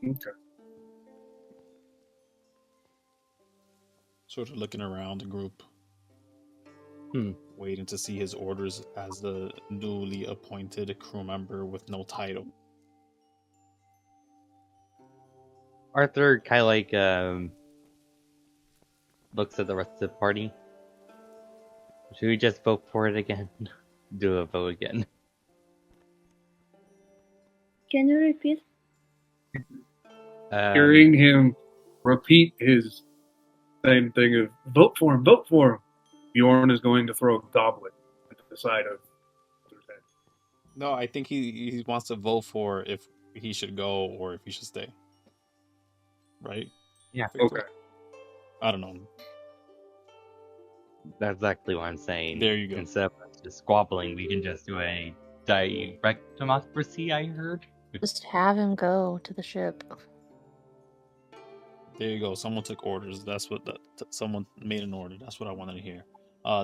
Okay. Sort of looking around the group, waiting to see his orders as the newly appointed crew member with no title. Arthur kind of like looks at the rest of the party. Should we just vote for it again? Do a vote again. Can you repeat? Hearing him repeat his same thing of vote for him, Bjorn is going to throw a goblet at the side of Arthur's head. No, I think he wants to vote for if he should go or if he should stay. Right? Yeah. Okay. I don't know. That's exactly what I'm saying. There you go. Instead of just squabbling, we can just do a direct democracy, I heard. Just have him go to the ship. There you go. Someone took orders. That's what someone made an order. That's what I wanted to hear.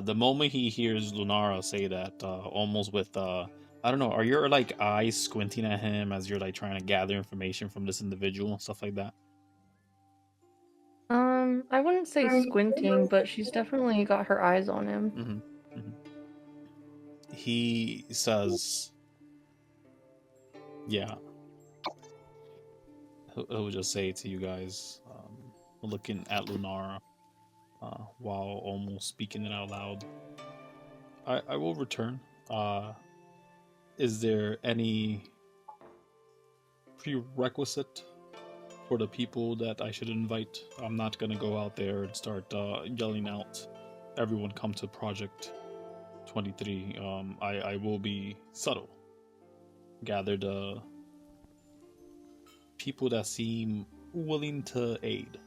The moment he hears Lunara say that, almost with I don't know, are your like eyes squinting at him as you're like trying to gather information from this individual and stuff like that? I wouldn't say squinting, but she's definitely got her eyes on him. Mm-hmm. Mm-hmm. He says, "Yeah." He'll just say to you guys, looking at Lunara, while almost speaking it out loud. I will return. Is there any prerequisite for the people that I should invite? I'm not gonna go out there and start yelling out, "Everyone come to Project 23." I will be subtle. Gather the people that seem willing to aid.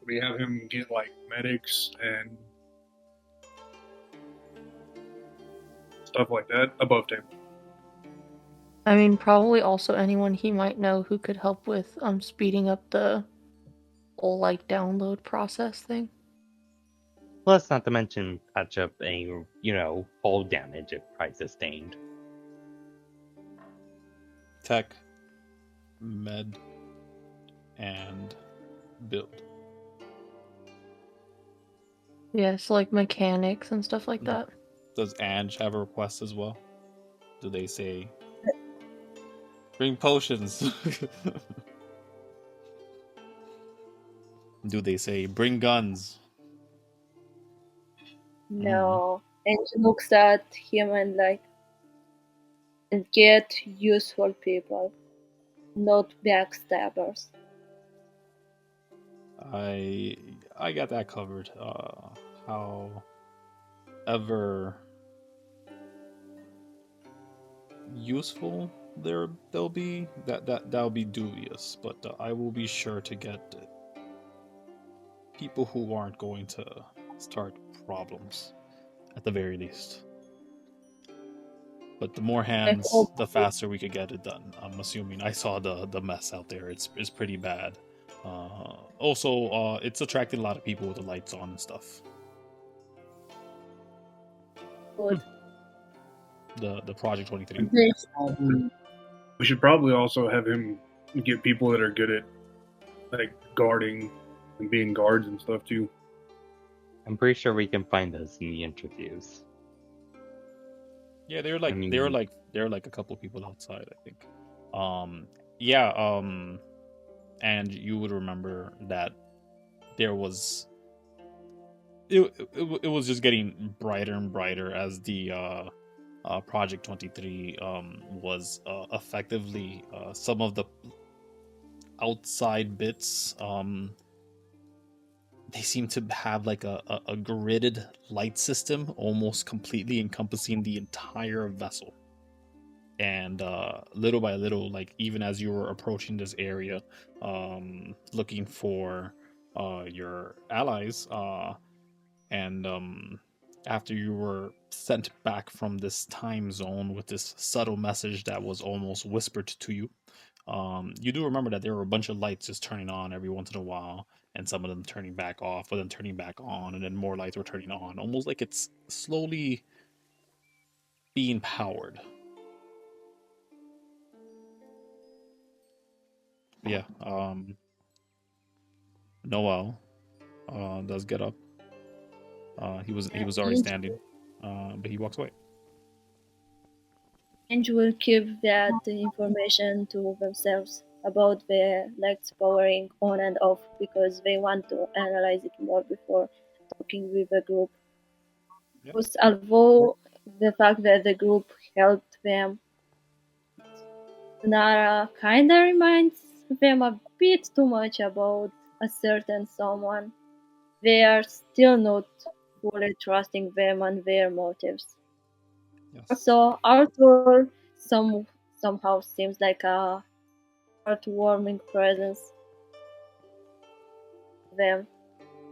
We have him get like medics and stuff like that above table. I mean, probably also anyone he might know who could help with speeding up the whole like download process thing. Plus, not to mention patch up a, fall damage if price sustained. Tech, med, and build. Yes, like mechanics and stuff like that. Does Ange have a request as well? Do they say, bring potions? Do they say, bring guns? No. And she looks at him and like, and get useful people, not backstabbers. I got that covered. However useful they'll be, that'll be dubious. But I will be sure to get people who aren't going to start problems, at the very least. But the more hands, the faster we could get it done. I'm assuming. I saw the mess out there. It's pretty bad. Also, it's attracting a lot of people with the lights on and stuff. Good. The Project 23. We should probably also have him get people that are good at like guarding and being guards and stuff too. I'm pretty sure we can find those in the interviews. Yeah, they're like a couple people outside, I think. And you would remember that there was it was just getting brighter and brighter as the Project 23 was effectively some of the outside bits they seem to have like a gridded light system almost completely encompassing the entire vessel. And little by little, like even as you were approaching this area, looking for your allies, and after you were sent back from this time zone with this subtle message that was almost whispered to you, you do remember that there were a bunch of lights just turning on every once in a while, and some of them turning back off, but then turning back on, and then more lights were turning on, almost like it's slowly being powered. Yeah. Noel does get up. He was already standing, but he walks away. And will keep that information to themselves about the lights powering on and off because they want to analyze it more before talking with the group. Yep. Because although the fact that the group helped them, Lunara kinda reminds them a bit too much about a certain someone. They are still not fully trusting them and their motives. Yes. Also, Arthur somehow seems like a heartwarming presence to them,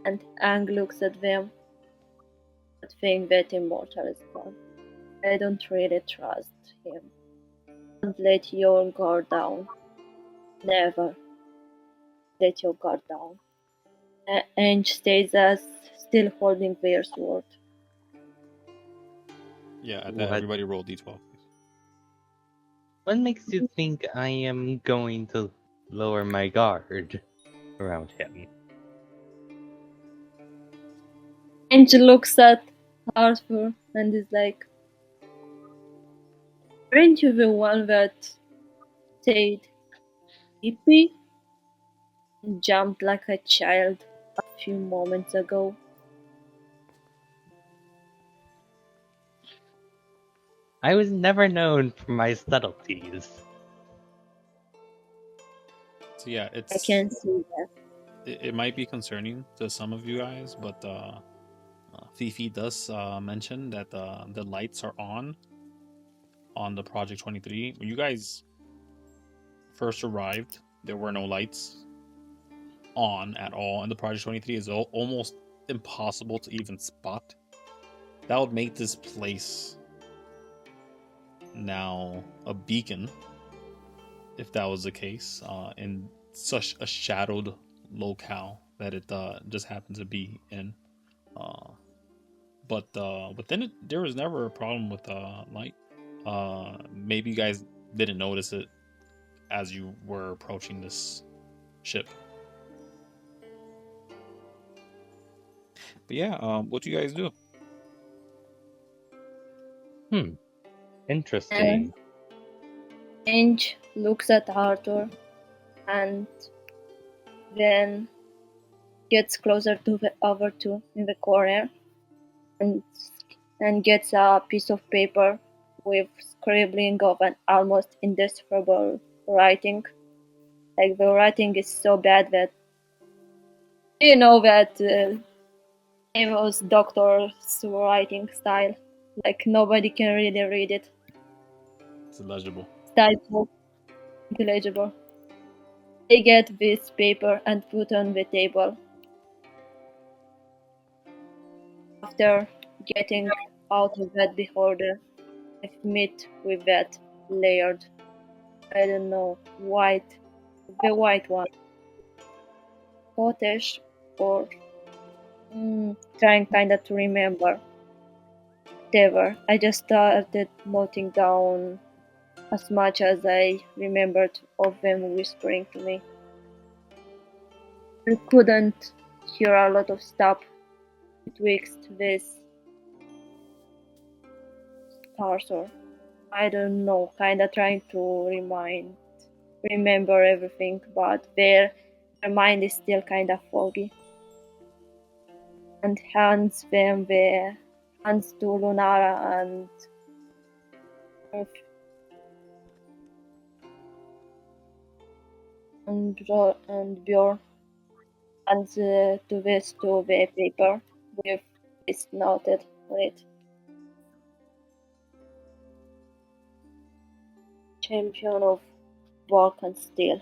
and Ang looks at them, but think that Immortal is gone. I don't really trust him. Don't let your guard down. Never let your guard down. And stays as still holding their sword. Yeah. What? Everybody roll d12, please. What makes you think I am going to lower my guard around him? And she looks at Arthur and is like, aren't you the one that said hippie and jumped like a child a few moments ago? I was never known for my subtleties. So yeah, I can see that. it might be concerning to some of you guys, but Fifi does mention that the lights are on the Project 23. When you guys first arrived, there were no lights on at all, and the Project 23 is almost impossible to even spot. That would make this place now a beacon, if that was the case, in such a shadowed locale that it just happened to be in. But within it, there was never a problem with light. Maybe you guys didn't notice it as you were approaching this ship. But yeah, what do you guys do? Interesting. Ange looks at Arthur and then gets closer to the other two in the corner and, and gets a piece of paper with scribbling of an almost indecipherable writing. Like the writing is so bad that you know that famous doctor's writing style. Like nobody can really read it. It's illegible. Typo, illegible. They get this paper and put on the table. After getting out of that beholder, I meet with that layered, I don't know, the white one. Potash or trying kinda to remember. Whatever. I just started noting down as much as I remembered of them whispering to me. I couldn't hear a lot of stuff betwixt this stars or I don't know, kinda trying to remember everything, but their mind is still kinda foggy. And hands to Lunara and Urth and Bjorn and to this to the paper with this noted on it. Champion of Balkan Steel,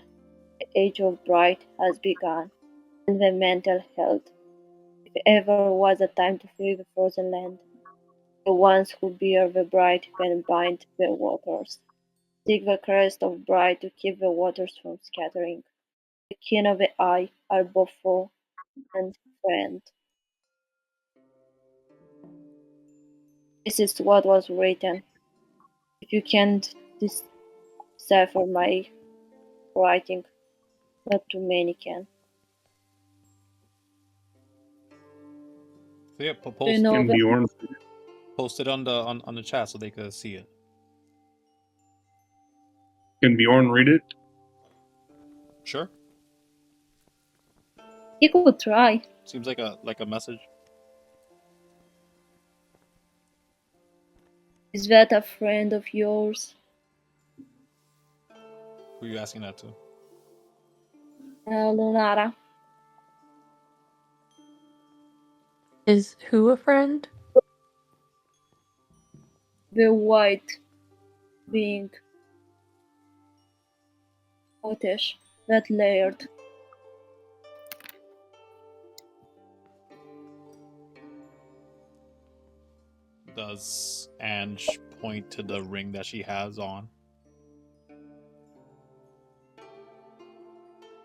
the Age of Bright has begun, and the mental health. If ever was a time to free the frozen land, the ones who bear the bright can bind the waters. Seek the crest of bright to keep the waters from scattering. The kin of the eye are both foe and friend. This is what was written. If you can't decipher my writing, Not too many can. So yeah, Do you know Can that? Bjorn? post it on the chat so they can see it. Can Bjorn read it? Sure. He could try. Seems like a message. Is that a friend of yours? Who are you asking that to? Lunara. Is who a friend? The white being. Whitish. That layered. Does Ange point to the ring that she has on?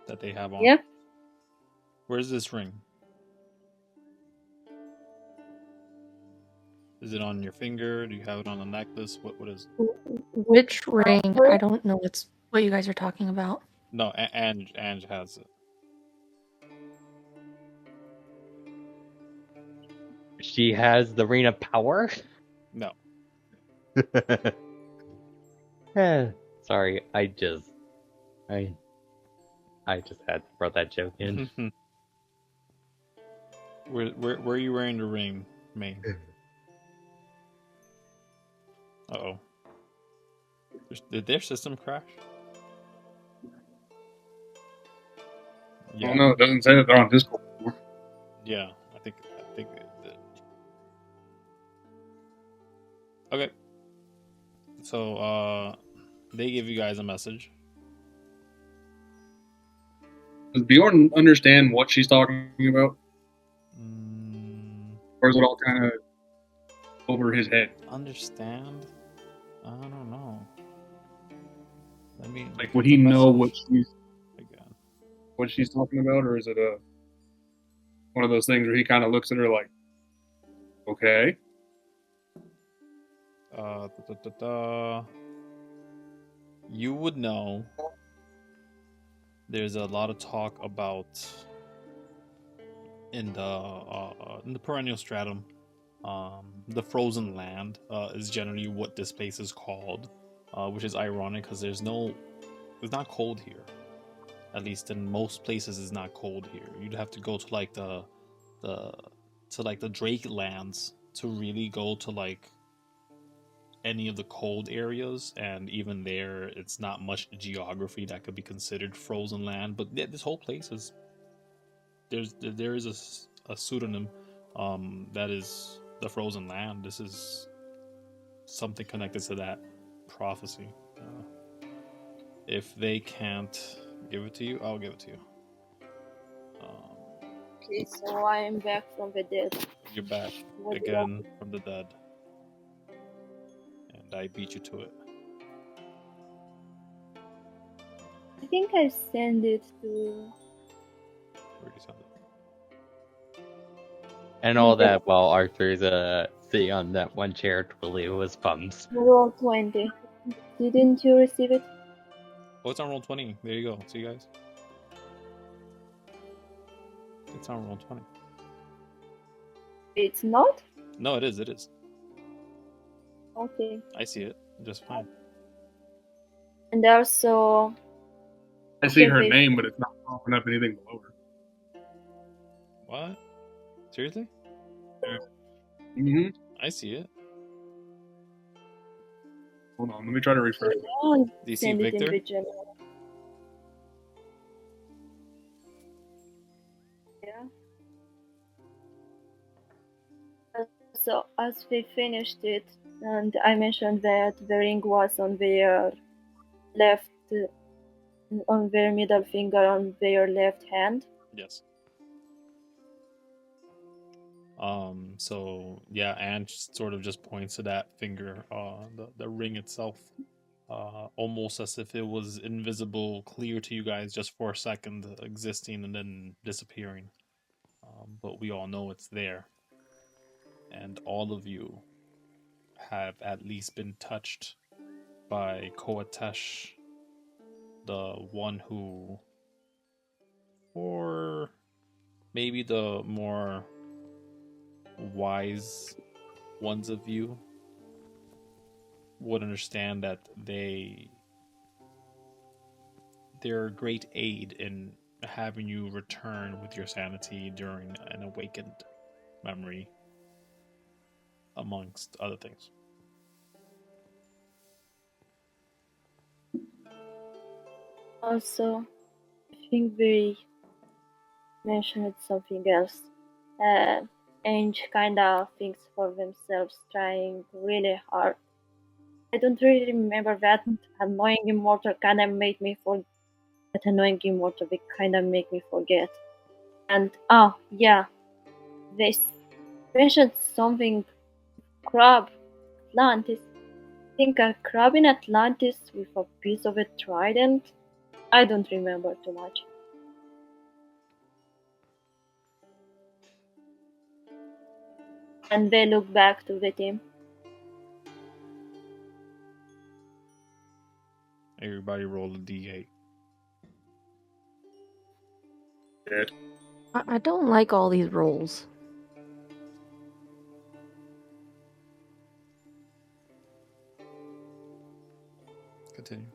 That they have on? Yeah. Where's this ring? Is it on your finger? Do you have it on a necklace? What is it? Which ring? I don't know what you guys are talking about. No, Ange has it. She has the ring of power? No. Sorry, I just had to throw that joke in. Where are you wearing the ring, Maine? Uh-oh. Did their system crash? Yeah. Oh no, it doesn't say that they're on Discord. Yeah, I think it did. Okay. So they give you guys a message. Does Bjorn understand what she's talking about? Or is it all kind of over his head? Understand? I don't know. Let me. Like, would he know what she's talking about, or is it one of those things where he kind of looks at her like, okay? You would know. There's a lot of talk about in the perennial stratum. The frozen land is generally what this place is called, which is ironic because it's not cold here. At least in most places, it's not cold here. You'd have to go to like the Drake lands to really go to like any of the cold areas, and even there, it's not much geography that could be considered frozen land. But this whole place is there is a pseudonym that is the frozen land. This is something connected to that prophecy. If they can't give it to you, I'll give it to you. Okay, so I am back from the dead. You're back again from the dead. And I beat you to it. I think I sent it to... Where did you send it? And all that while Arthur's sitting on that one chair twiddling his thumbs. Roll 20. Didn't you receive it? Oh, it's on roll 20. There you go. See you guys. It's on roll 20. It's not? No, it is. It is. Okay. I see it just fine. And also... I see her name, but it's not popping up anything below her. What? Seriously? Yeah. Mm-hmm. I see it. Hold on, let me try to refresh. Do you see Victor? Yeah. So as we finished it, and I mentioned that the ring was on their left, on their middle finger on their left hand. Yes. So yeah, Ange sort of just points to that finger, the ring itself, almost as if it was invisible, clear to you guys just for a second, existing and then disappearing. But we all know it's there, and all of you have at least been touched by Koatesh, the one who or maybe the more wise ones of you would understand that they're a great aid in having you return with your sanity during an awakened memory, amongst other things. Also, I think we mentioned something else. Ange kinda thinks for themselves, trying really hard. I don't really remember that annoying immortal kinda made me forget. That annoying immortal they kinda make me forget. And oh yeah, they mentioned something crab Atlantis. I think a crab in Atlantis with a piece of a trident. I don't remember too much. And they look back to the team. Everybody roll a d8. Dead. I don't like all these rolls. Continue.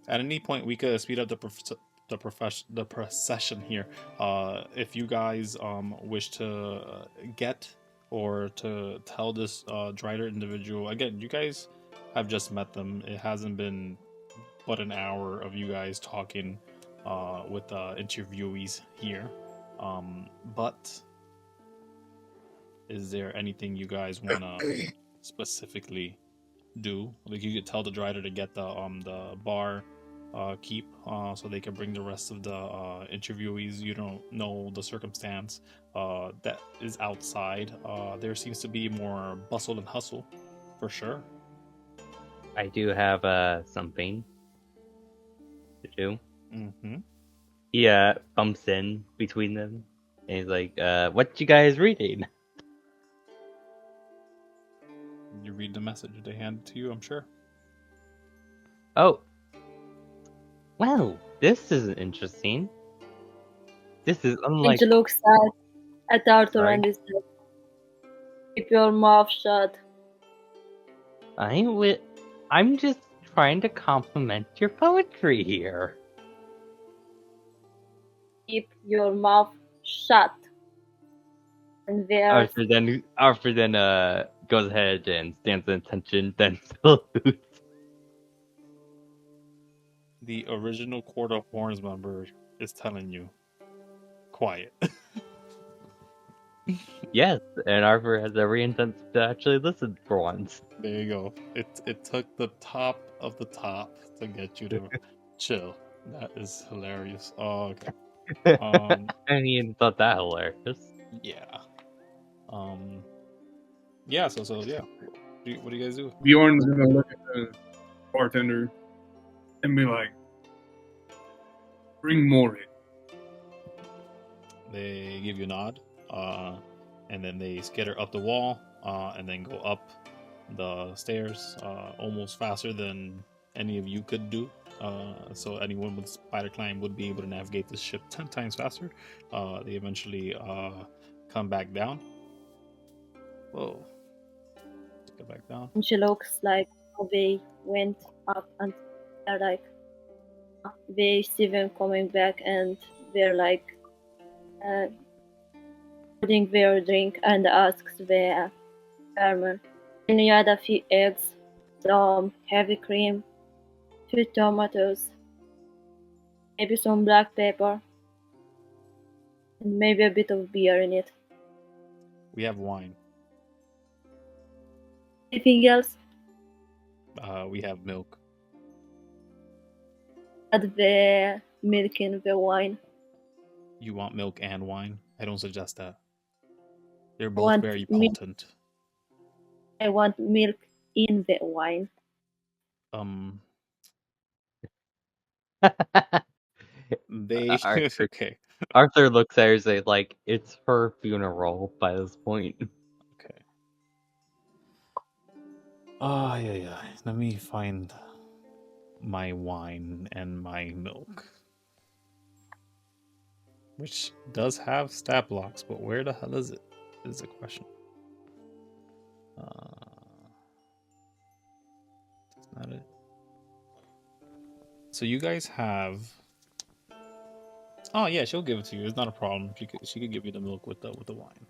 At any point, we could speed up the procession here. If you guys wish to get or to tell this Drider individual again, you guys have just met them. It hasn't been but an hour of you guys talking with interviewees here. But is there anything you guys want to specifically do? Like, you could tell the Drider to get the bar keep so they can bring the rest of the interviewees. You don't know the circumstance that is outside. There seems to be more bustle and hustle, for sure. I do have something to do. Mm-hmm. He bumps in between them, and he's like, "What you guys reading?" You read the message they hand to you, I'm sure. Oh, well, this is interesting. This is unlike. Ange looks at Arthur Sorry? and he says, "Keep your mouth shut." I'm just trying to compliment your poetry here. Keep your mouth shut. And there's Arthur then goes ahead and stands at attention, then salutes. The original Court of Horns member is telling you, quiet. Yes, and Arthur has every intent to actually listen for once. There you go. It took the top of the top to get you to chill. That is hilarious. Oh, okay. And he thought that hilarious. Yeah. Yeah. So yeah. What do you guys do? Bjorn's gonna look at the bartender and be like, "Bring more in." They give you a nod, and then they skitter up the wall, and then go up the stairs, almost faster than any of you could do. So anyone with spider climb would be able to navigate this ship 10 times faster. They eventually come back down. Whoa. Let's get back down. And she looks like they went up and they're like, they see them coming back and they're like, putting their drink and asks the barman, "Can you add a few eggs, some heavy cream, 2 tomatoes, maybe some black pepper, and maybe a bit of beer in it? We have wine. Anything else?" We have milk. Add the milk in the wine. You want milk and wine? I don't suggest that. They're I both want very milk. potent. I want milk in the wine. They Arthur, okay. Arthur looks at her and says, like, it's her funeral by this point. Okay. Yeah. Let me find my wine and my milk. Which does have stat blocks, but where the hell is it? Is the question. That's not it. So you guys have. Oh yeah, she'll give it to you. It's not a problem. She could give you the milk with the wine.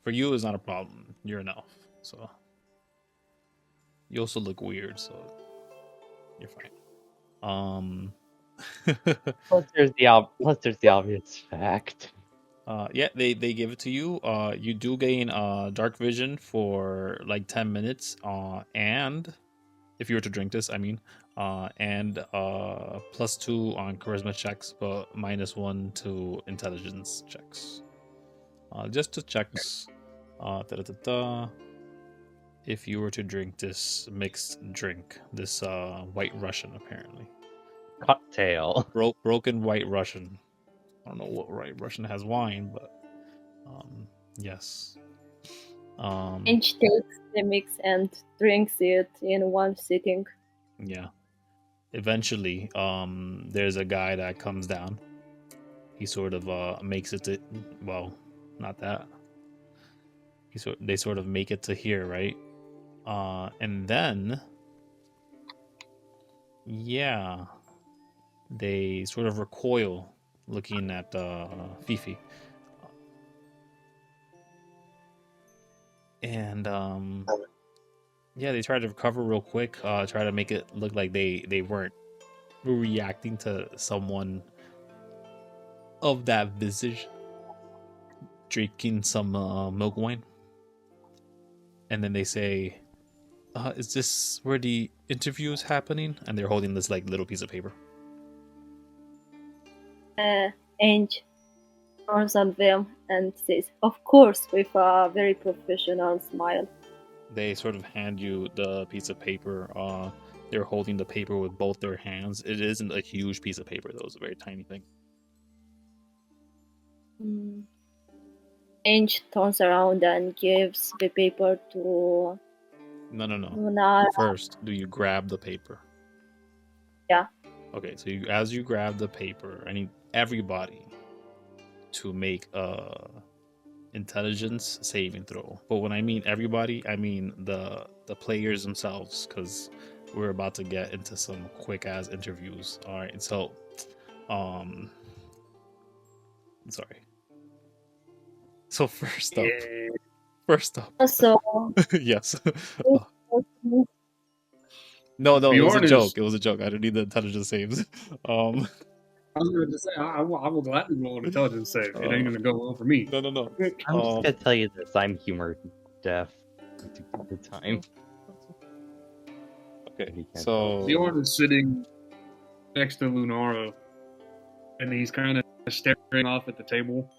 For you, it's not a problem. You're enough. So you also look weird, so you're fine. Plus, there's the obvious fact. Yeah, they give it to you. You do gain dark vision for like 10 minutes. And if you were to drink this, I mean, and +2 on charisma checks, but -1 to intelligence checks. Just to checks. If you were to drink this mixed drink, this White Russian apparently. Cocktail. Broken White Russian. I don't know what White Russian has wine, but yes. Inch takes the mix and drinks it in one sitting. Yeah. Eventually, there's a guy that comes down. He sort of makes it to, well, not that. They sort of make it to here, right? And then, yeah, they sort of recoil, looking at Fifi. And yeah, they try to recover real quick. Try to make it look like they weren't reacting to someone of that visage drinking some milk wine. And then they say, is this where the interview is happening? And they're holding this like little piece of paper. Inch turns on them and says, "Of course," with a very professional smile. They sort of hand you the piece of paper. They're holding the paper with both their hands. It isn't a huge piece of paper, though. It's a very tiny thing. Inch turns around and gives the paper to No. Lunara. First, do you grab the paper? Yeah. Okay, so as you grab the paper, I need everybody to make a intelligence saving throw. But when I mean everybody, I mean the players themselves, because we're about to get into some quick ass interviews. All right, so sorry. So first up, So yes. No, it was a joke. It was a joke. I don't need the intelligence saves. I was going to say, I will gladly roll an intelligence save. It ain't going to go well for me. No. I'm just gonna tell you this: I'm humor deaf at the time. Okay, so Bjorn is sitting next to Lunara, and he's kind of staring off at the table,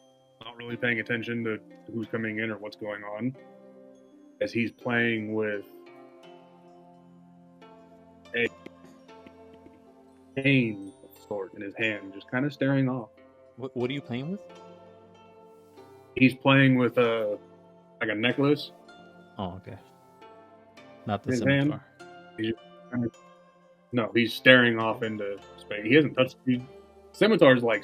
not really paying attention to who's coming in or what's going on, as he's playing with a cane of sort in his hand, just kind of staring off. What are you playing with? He's playing with a necklace. Oh, okay. Not the His scimitar. No, he's staring off into space. He hasn't touched the scimitar's like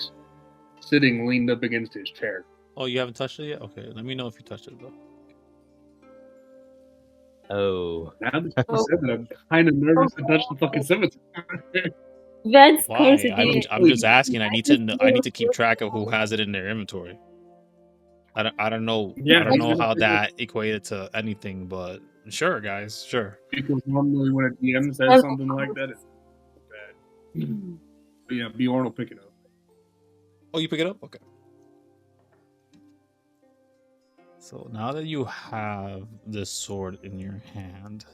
sitting leaned up against his chair. Oh, you haven't touched it yet? Okay, let me know if you touched it though. Oh. Now that you said that, I'm kind of nervous to touch the fucking scimitar. that's Why? I'm just asking. I need to keep track of who has it in their inventory. I don't know. Yeah, I don't know how that equated to anything, but sure, guys, sure. Because normally when a DM says something like that, it's bad. But yeah, Bjorn will pick it up. Oh, you pick it up? Okay. So now that you have this sword in your hand,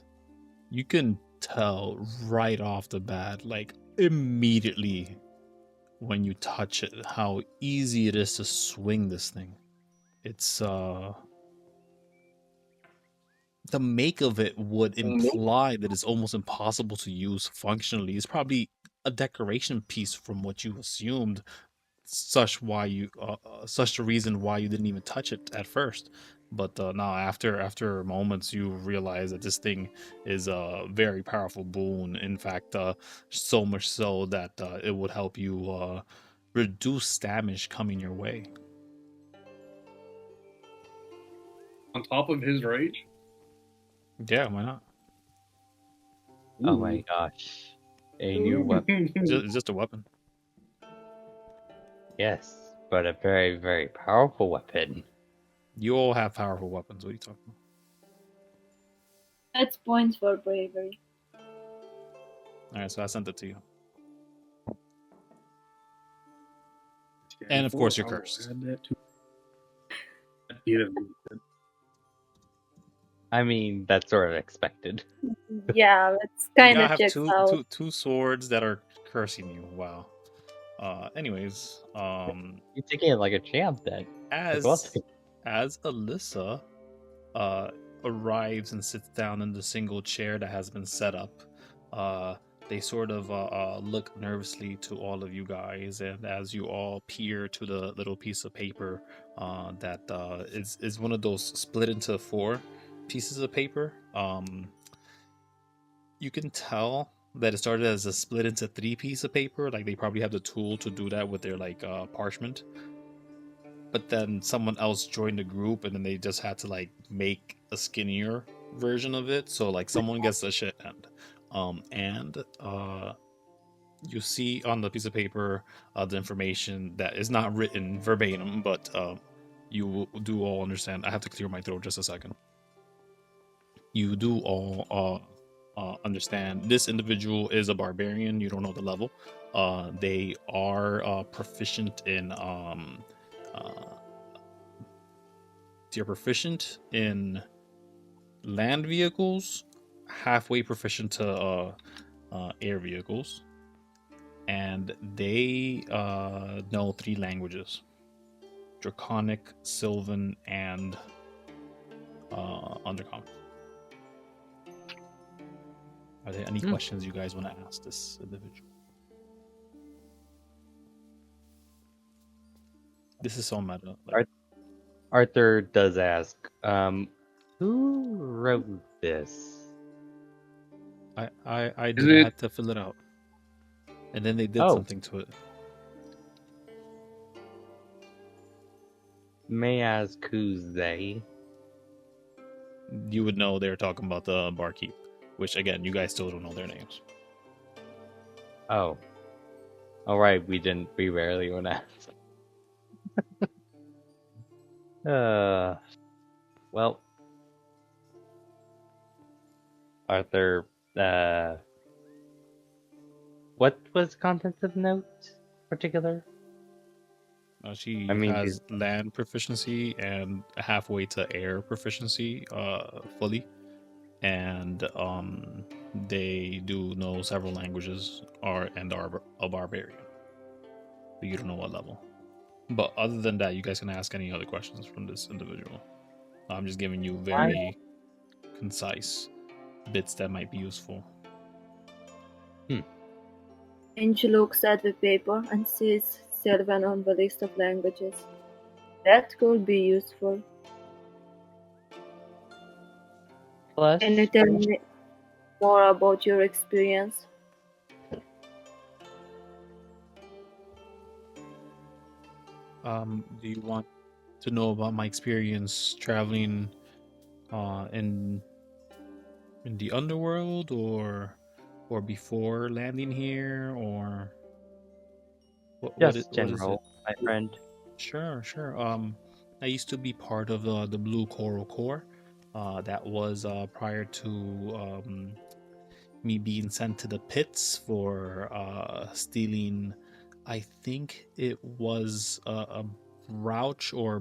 you can tell right off the bat, like immediately when you touch it, how easy it is to swing this thing. It's the make of it would imply that it's almost impossible to use functionally. It's probably a decoration piece from what you assumed such the reason why you didn't even touch it at first. But now, after moments, you realize that this thing is a very powerful boon. In fact, so much so that it would help you reduce damage coming your way. On top of his rage? Yeah, why not? Oh my gosh. A new weapon. Just a weapon. Yes, but a very, very powerful weapon. You all have powerful weapons. What are you talking about? That's points for bravery. All right, so I sent it to you. And of course, you're cursed. I mean, that's sort of expected. Yeah, that's kind You of have checks out. two swords that are cursing you. Wow. Anyways, You're taking it like a champ then. as Well, Alyssa arrives and sits down in the single chair that has been set up, they sort of look nervously to all of you guys, and as you all peer to the little piece of paper that is one of those split into 4 pieces of paper, you can tell that it started as a split into 3 pieces of paper. Like, they probably have the tool to do that with their like parchment, but then someone else joined the group and then they just had to like make a skinnier version of it, so like someone gets the shit end. And you see on the piece of paper the information that is not written verbatim, but you do all understand. I have to clear my throat just a second. You do all understand this individual is a barbarian. You don't know the level. They are proficient in they're proficient in land vehicles, halfway proficient to air vehicles, and they know 3 languages: Draconic, Sylvan, and Undercommon. Are there any questions you guys want to ask this individual? This is so meta. Like, Arthur does ask, who wrote this? I Is did it- have to fill it out, and then they did Oh. something to it. May I ask who's they? You would know they're talking about the barkeep, which again, you guys still don't know their names. Oh. Alright, we rarely want to ask. Well, Arthur, what was contents of note particular? She I mean, has land proficiency and halfway to air proficiency, fully, and they do know several languages, are a barbarian. But you don't know what level. But other than that, you guys can ask any other questions from this individual. I'm just giving you very concise bits that might be useful. And she looks at the paper and sees Sylvan on the list of languages. That could be useful. Plus, Can you tell me more about your experience? Do you want to know about my experience traveling in the underworld, or before landing here, or just general, my friend. Sure. I used to be part of the Blue Coral Corps. That was prior to me being sent to the pits for stealing. I think it was a brooch or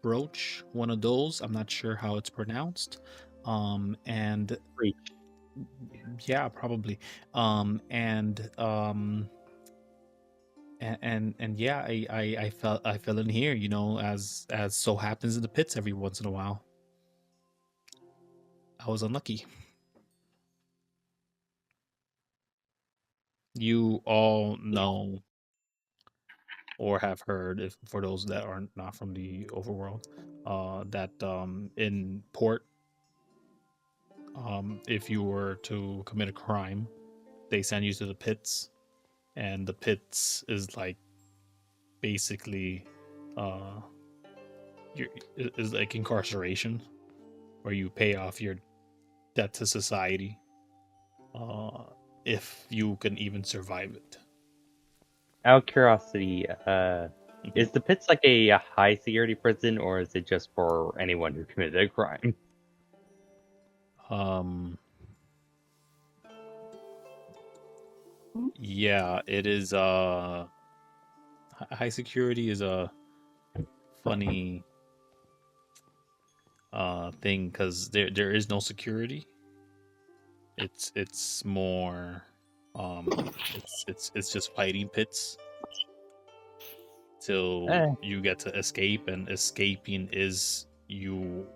brooch, one of those. I'm not sure how it's pronounced. And Breach. yeah, probably. And yeah, I fell in here, as so happens in the pits every once in a while. I was unlucky. You all know or have heard, if for those that are not from the overworld, that in port, if you were to commit a crime, they send you to the pits, and the pits is like basically uh is like incarceration, where you pay off your debt to society, uh if you can even survive it. Out of curiosity, is the pits like a high security prison, or is it just for anyone who committed a crime? Yeah, it is high security is a funny thing, because there is no security. It's more it's just fighting pits till Eh. you get to escape, and escaping is you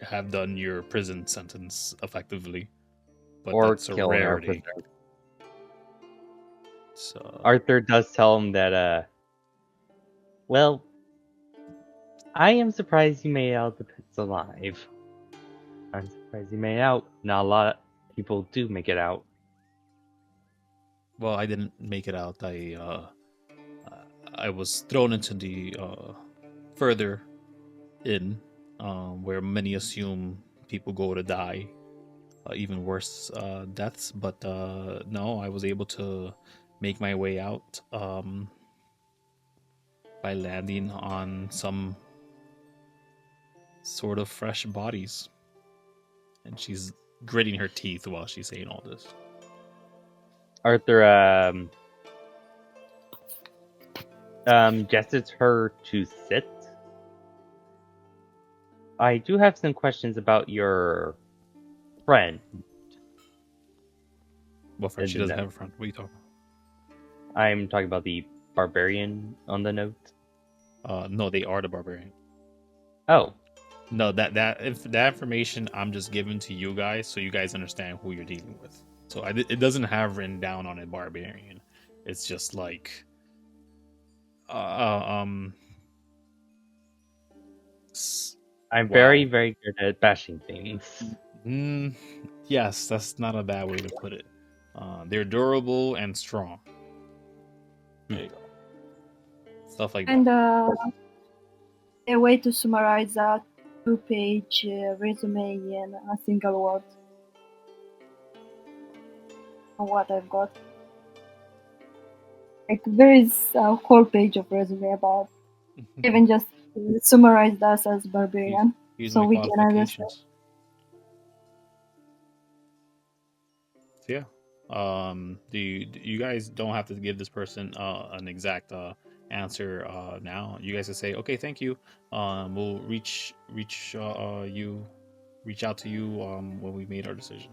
have done your prison sentence effectively, but Or that's a killing our rarity. prisoner. So Arthur does tell him that, well, I am surprised you made out the pits alive. I'm surprised you made out. Not a lot of people do make it out. well, I didn't make it out. I was thrown into the further in, where many assume people go to die, even worse deaths. But no, I was able to make my way out by landing on some sort of fresh bodies. And she's gritting her teeth while she's saying all this. Arthur gestures her to sit. I do have some questions about your friend. What friend? She doesn't have a friend. What are you talking I'm talking about the barbarian on the note. No, they are the barbarian. Oh. No, that information I'm just giving to you guys, so you guys understand who you're dealing with. So it doesn't have written down on a barbarian. It's just like, I'm wow. very, very good at bashing things. Yes, that's not a bad way to put it. They're durable and strong. There you go. Stuff like And that. a way to summarize that 2-page resume in a single word. What I've got. Like, there is a whole page of resume about even just summarize us as barbarian, Use so my we can understand. qualifications. So yeah, do you guys don't have to give this person an exact answer now. You guys can say, okay, thank you. We'll reach out to you when we made our decision.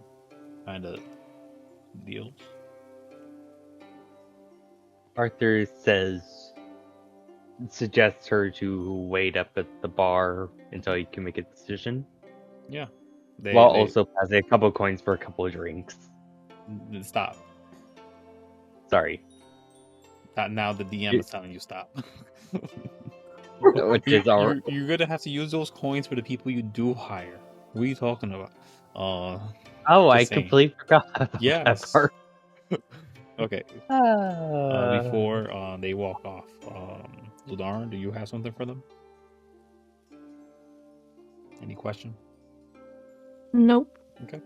Kind of deal. Arthur suggests her to wait up at the bar until you can make a decision. Yeah. While also passing a couple coins for a couple of drinks. Stop. Sorry. Now the DM is telling you stop. Which is you're gonna have to use those coins for the people you do hire. What are you talking about? I completely forgot about that part. Okay. Before they walk off, Lunara, do you have something for them? Any question? Nope. Okay.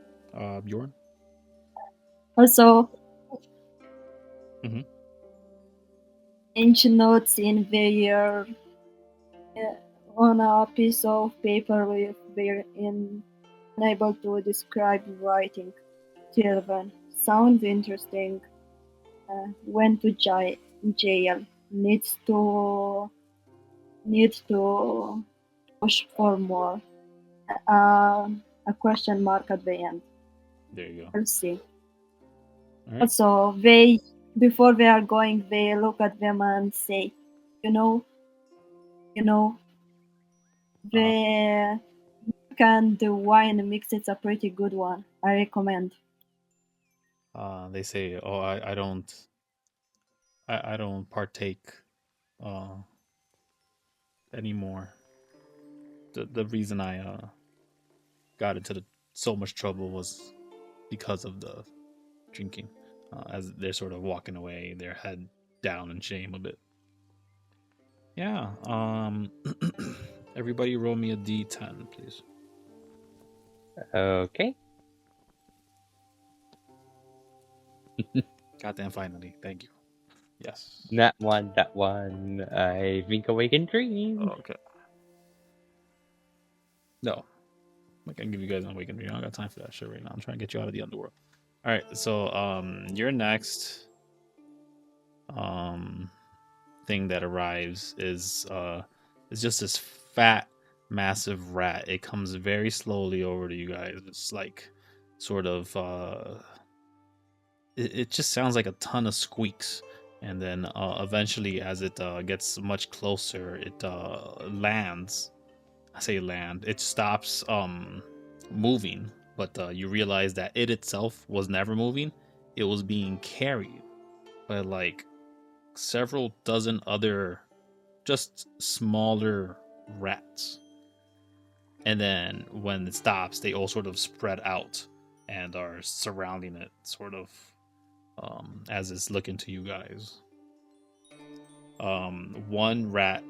Bjorn? Also, Mm-hmm. ancient notes in their on a piece of paper with their unable to describe writing. Children. Sounds interesting. Went to jail. Need to push for more. A question mark at the end. There you go. We'll see. Right. Also, before they are going, they look at them and say, you know, the and the wine mix, it's a pretty good one. I recommend. They say, oh, I don't partake anymore. The reason I got into so much trouble was because of the drinking. As they're sort of walking away, their head down in shame a bit. Yeah. Everybody roll me a d10, please. Okay. Goddamn, finally. Thank you. Yes. That one. I think Awakened Dream. Okay. No. I can give you guys an awakened dream. I don't got time for that shit right now. I'm trying to get you out of the underworld. Alright, so your next thing that arrives is just this fat, massive rat. It comes very slowly over to you guys. It's like sort of it just sounds like a ton of squeaks. And then eventually, as it gets much closer, it lands. I say land. It stops moving, but you realize that it itself was never moving. It was being carried by like several dozen other just smaller rats. And then when it stops, they all sort of spread out and are surrounding it, sort of as it's looking to you guys. One rat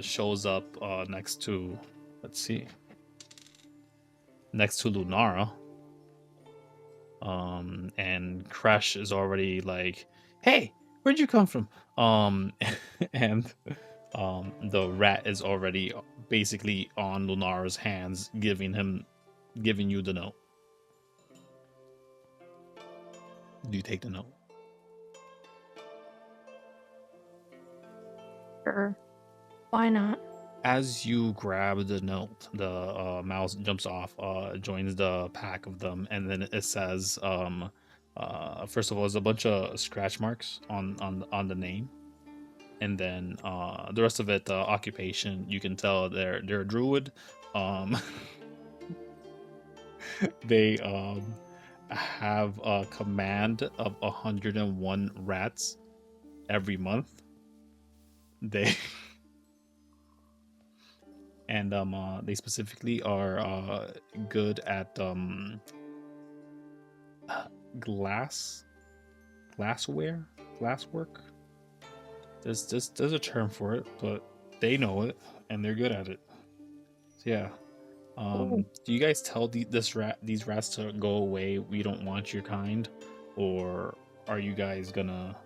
shows up next to, let's see, next to Lunara. And Crash is already like, "Hey, where'd you come from?" And the rat is already basically on Lunara's hands, giving you the note. Do you take the note? Sure. Why not? As you grab the note, the mouse jumps off, joins the pack of them, and then it says, first of all, there's a bunch of scratch marks on the name, and then the rest of it, occupation, you can tell they're a druid. They have a command of 101 rats every month. They and they specifically are good at glasswork. There's a term for it, but they know it and they're good at it. So yeah. Do you guys tell these rats to go away? We don't want your kind, or are you guys gonna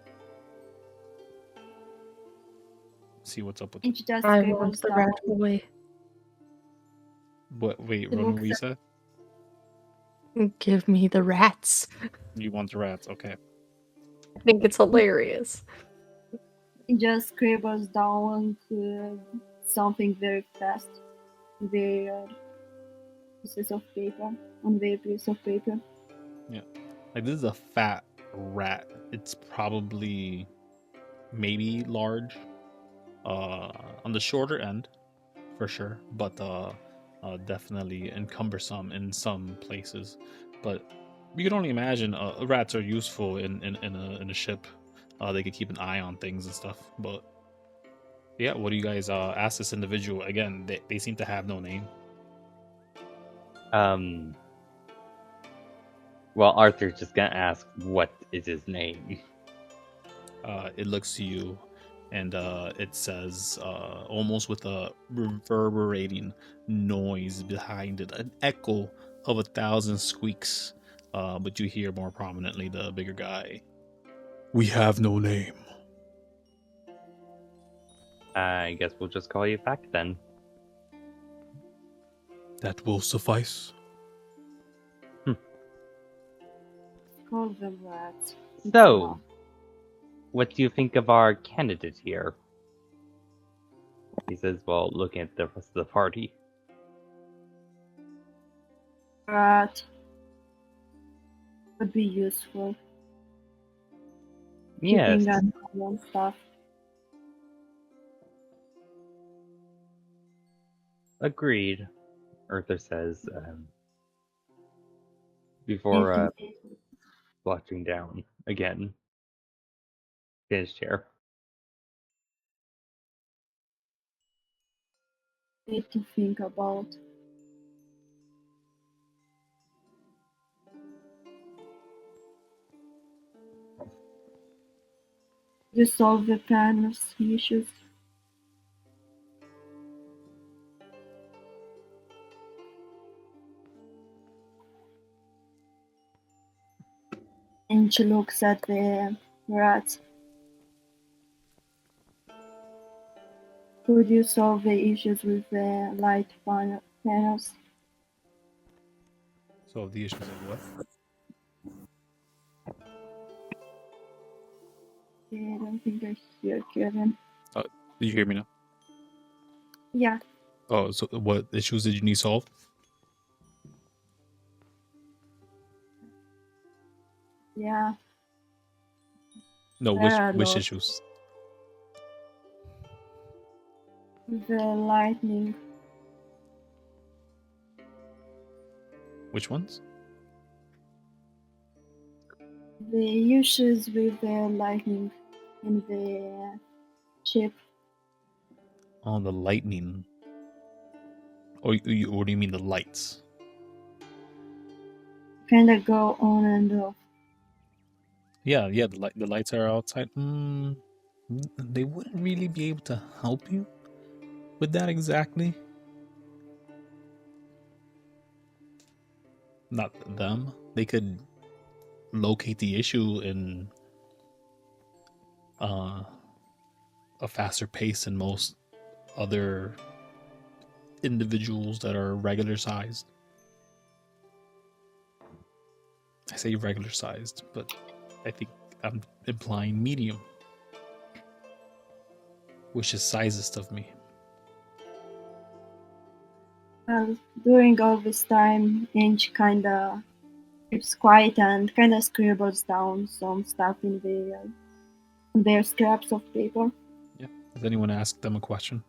see what's up with And it? she just I scribbles want the down. rat away. What? Wait, It Ronin, looks what you at- said? Give me the rats. You want the rats? Okay. I think it's hilarious. It just scribbles down something very fast. Their pieces of paper on their piece of paper. Like, this is a fat rat. It's probably maybe large, on the shorter end, for sure, but definitely encumbersome in some places. But you can only imagine rats are useful in a ship. They could keep an eye on things and stuff. But yeah, what do you guys ask this individual? Again, they seem to have no name. Well, Arthur's just gonna ask, what is his name? It looks to you, and it says, almost with a reverberating noise behind it, an echo of 1,000 squeaks. But you hear more prominently the bigger guy. We have no name. I guess we'll just call you back then. That will suffice. Call them rats. So, what do you think of our candidate here? He says, while looking at the rest of the party. Rat would be useful. Yes, Keeping an eye on stuff. agreed, Arthur says, before slouching down again in his chair. need to think about. You solve the panel's issues. And she looks at the rats. Could you solve the issues with the light panels? So the issues of what? I don't think I hear Kevin. Did you hear me now? Yeah, Oh, so what issues did you need solved? yeah. No, There are which lots. issues? The lightning. Which ones? The issues with the lightning in the ship. Oh, the lightning. Or what do you mean the lights? Kinda go on and off. Yeah, the lights are outside. They wouldn't really be able to help you with that exactly. Not them. They could locate the issue in a faster pace than most other individuals that are regular sized. I say regular sized, but I think I'm implying medium, which is sizest of me. Well, during all this time, Inch kinda keeps quiet and kinda scribbles down some stuff in their scraps of paper. Yeah. Does anyone ask them a question?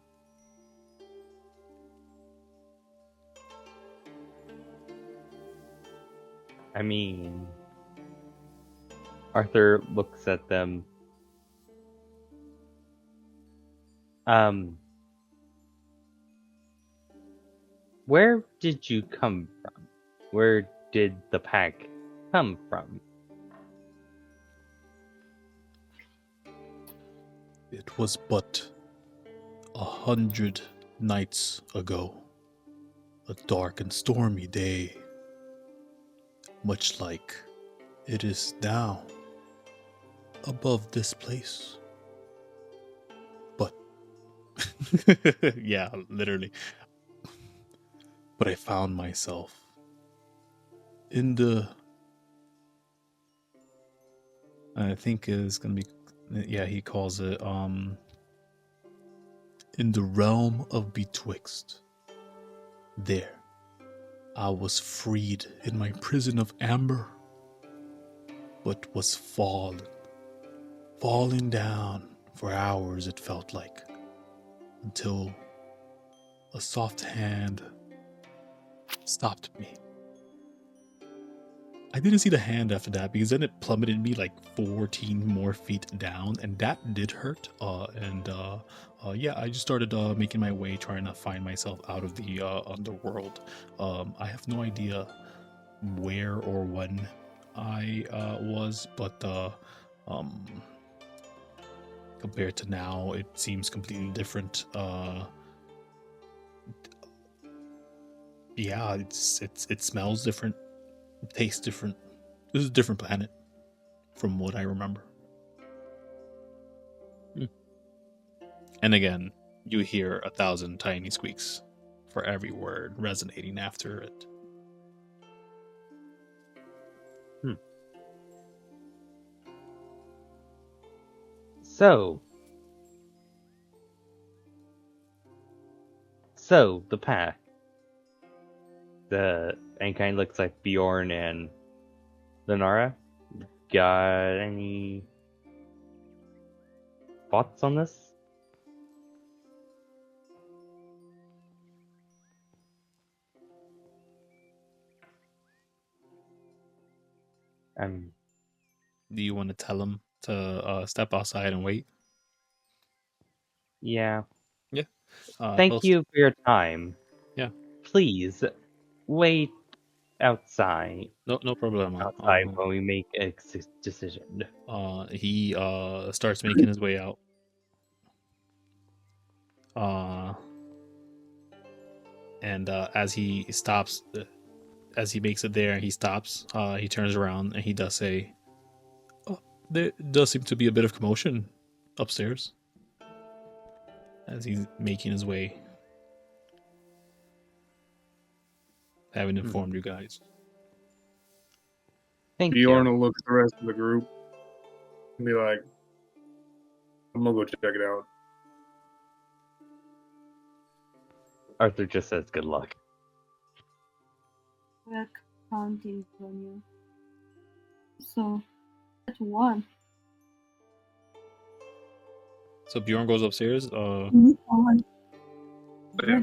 I mean, Arthur looks at them. Where did you come from? Where did the pack come from? It was but 100 nights ago. A dark and stormy day. Much like it is now. Above this place. But yeah, literally. But I found myself in the, I think it's gonna be, yeah, he calls it in the realm of betwixt. There I was freed in my prison of amber, but was falling down for hours it felt like, until a soft hand stopped me. I didn't see the hand after that because then it plummeted me like 14 more feet down, and that did hurt. Yeah, I just started making my way, trying to find myself out of the underworld. I have no idea where or when I was, but compared to now, it seems completely different. Yeah, it smells different. It tastes different. This is a different planet from what I remember. And again, you hear 1,000 tiny squeaks for every word resonating after it. So the pack. And kind of looks like Bjorn and Lunara. Got any thoughts on this? Do you want to tell him to step outside and wait? Yeah. Yeah. Thank you for your time. Yeah. Please wait outside. No problem. Outside when we make a decision. He starts making his way out. And as he stops, as he makes it there, he stops. He turns around and he does say, "Oh, there does seem to be a bit of commotion upstairs." As he's making his way, having informed you guys. Thank Bjorn you. will look at the rest of the group and be like, I'm gonna go check it out. Arthur just says good luck. We're counting on you. So, that's one. So Bjorn goes upstairs. Yeah,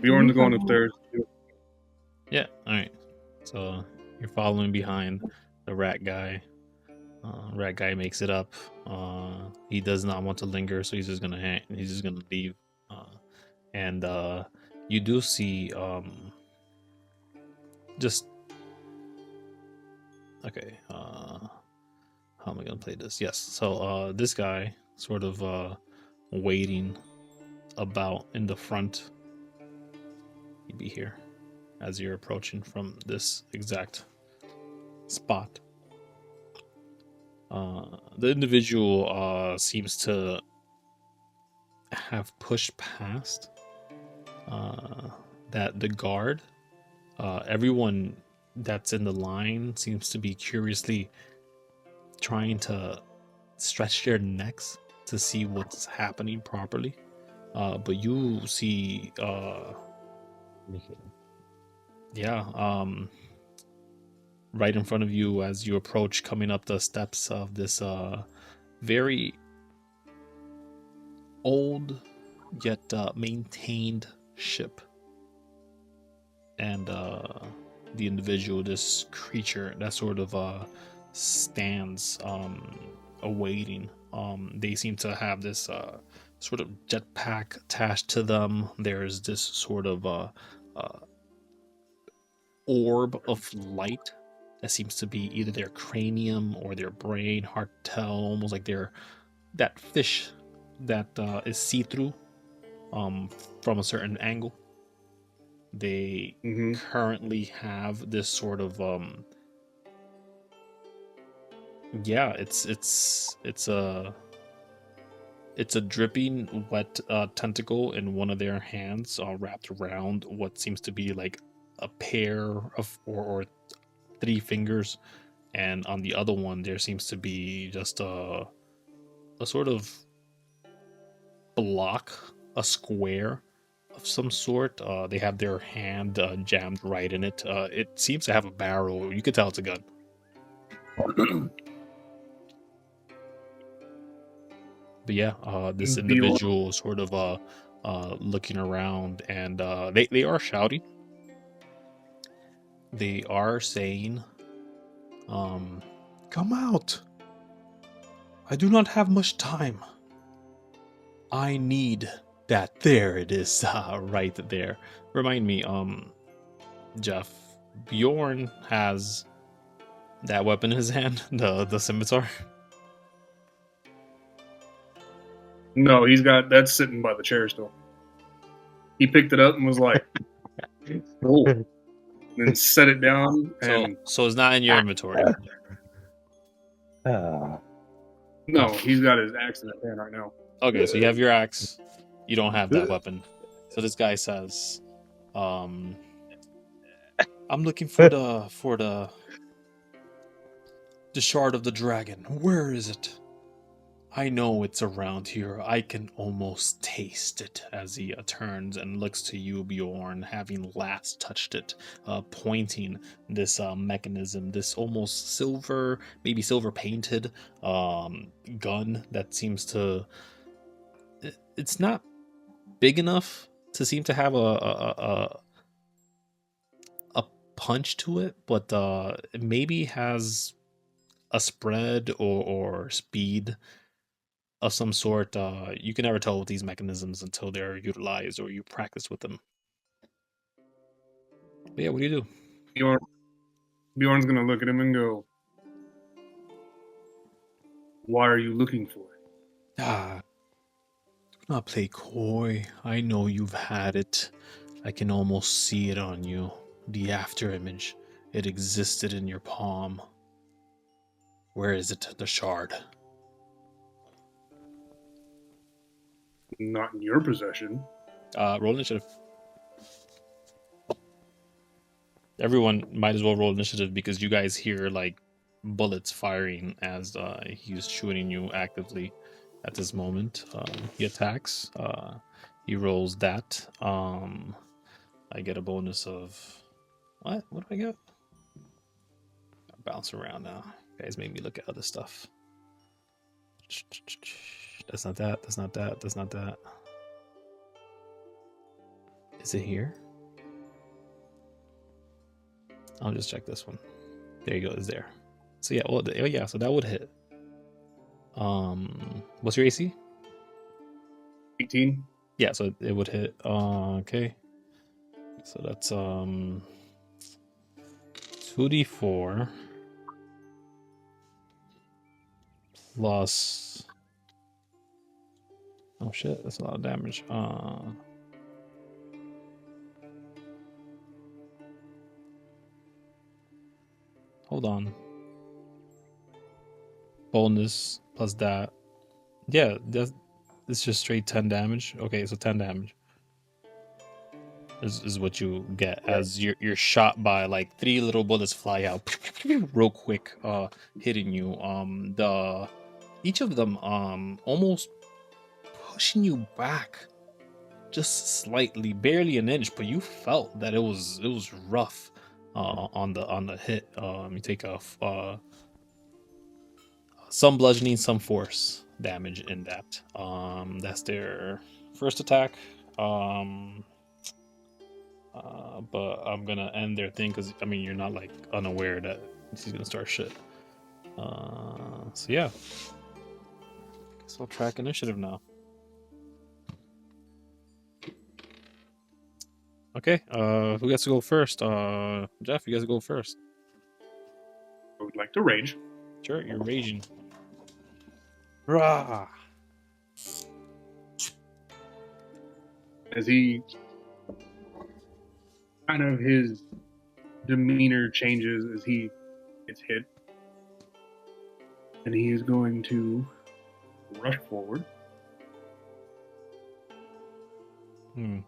Bjorn's going upstairs. Yeah, alright. So you're following behind the rat guy. Rat guy makes it up. He does not want to linger, so he's just gonna leave. And you do see just okay. How am I gonna play this? Yes. So this guy sort of waiting about in the front. He'd be here as you're approaching from this exact spot. The individual seems to have pushed past that the guard. Everyone that's in the line seems to be curiously trying to stretch their necks to see what's happening properly. But you see, right in front of you as you approach, coming up the steps of this very old yet maintained ship. And the individual, this creature that sort of stands awaiting. They seem to have this sort of jetpack attached to them. There's this sort of orb of light that seems to be either their cranium or their brain. Hard to tell, almost like they're that fish that is see-through from a certain angle. They currently have this sort of it's a dripping wet tentacle in one of their hands, wrapped around what seems to be like a pair of or 3 fingers, and on the other one there seems to be just a sort of block, a square of some sort. They have their hand jammed right in it. It seems to have a barrel. You could tell it's a gun. But yeah, this individual sort of looking around, and they are shouting. They are saying, "Come out! I do not have much time. I need that." There it is, right there. Remind me, Jeff, Bjorn has that weapon in his hand, the scimitar. No, that's sitting by the chair still. He picked it up and was like, "Oh," and then set it down. And so it's not in your inventory. No, he's got his axe in his hand right now. Okay, so you have your axe. You don't have that weapon. So this guy says, "I'm looking for the shard of the dragon. Where is it? I know it's around here. I can almost taste it," as he turns and looks to you, Bjorn, having last touched it, pointing this mechanism, this almost silver, maybe silver painted gun that seems to... It's not big enough to seem to have a punch to it, but it maybe has a spread or speed of some sort. You can never tell with these mechanisms until they're utilized or you practice with them. But yeah, what do you do? Bjorn's gonna look at him and go, "What are you looking for?" Ah, do not play coy. I know you've had it. I can almost see it on you. The after image. It existed in your palm. Where is it? The shard. Not in your possession. Roll initiative. Everyone might as well roll initiative because you guys hear like bullets firing as he's shooting you actively at this moment. He attacks. He rolls that. I get a bonus of what? What do I get? I bounce around now. You guys made me look at other stuff. That's not that. That's not that. That's not that. Is it here? I'll just check this one. There you go. It's there. So yeah. Well, yeah. So that would hit. What's your AC? 18. Yeah. So it would hit. Okay. So that's 2d4 plus. Oh shit! That's a lot of damage. Hold on. Bonus plus that. Yeah, it's just straight 10 damage. Okay, so 10 damage is what you get as you're shot by like 3 little bullets fly out real quick, hitting you. Each of them almost pushing you back just slightly, barely an inch, but you felt that it was rough on the hit. You take some bludgeoning, some force damage in that. That's their first attack. But I'm gonna end their thing because I mean you're not like unaware that he's gonna start shit. So yeah. Guess I'll track initiative now. Okay, who gets to go first? Jeff, you guys go first. I would like to rage. Sure, you're raging. Rah! As he kind of his demeanor changes as he gets hit. And he is going to rush forward. Hmm.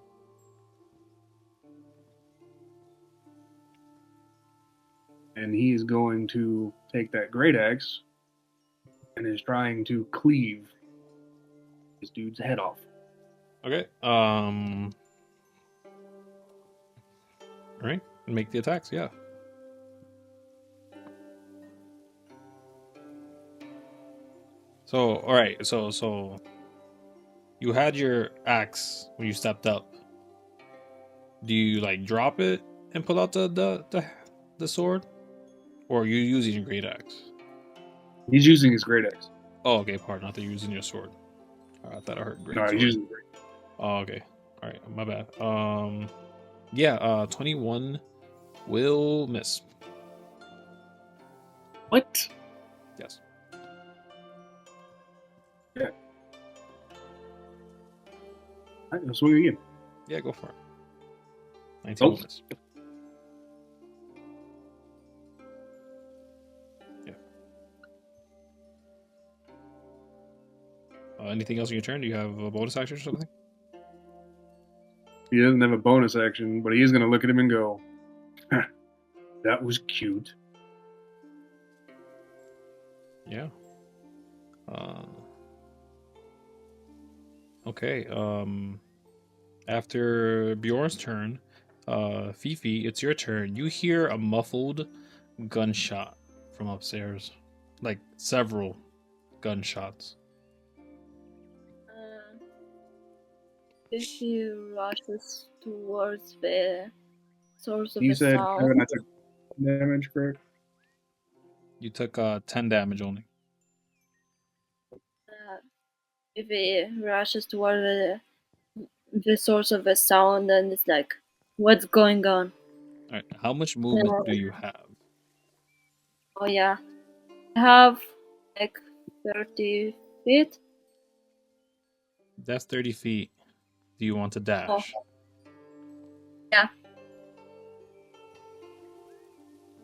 And he is going to take that great axe and is trying to cleave this dude's head off. Okay. All right. Make the attacks. Yeah. So, all right. So you had your axe when you stepped up. Do you like drop it and pull out the sword, or are you using your great axe? He's using his great axe. Oh, okay. Pardon. I thought you were using your sword. I thought I heard great. No, sword. he's using great. Oh, okay. All right. My bad. Yeah. 21 will miss. What? Yes. Yeah. Alright, I'll swing again. Yeah, go for it. 19 will miss. Yeah. Anything else in your turn? Do you have a bonus action or something? He doesn't have a bonus action, but he is going to look at him and go, that was cute. Yeah. Okay. After Bjorn's turn, Fifi, it's your turn. You hear a muffled gunshot from upstairs, like several gunshots. Fifi rushes towards the source of You the said sound. Kevin, I took damage, correct? You took 10 damage only. if he rushes toward the source of the sound, and it's like, what's going on? All right. How much movement do you have? Oh yeah, I have like 30 feet. That's 30 feet. Do you want to dash? Yeah.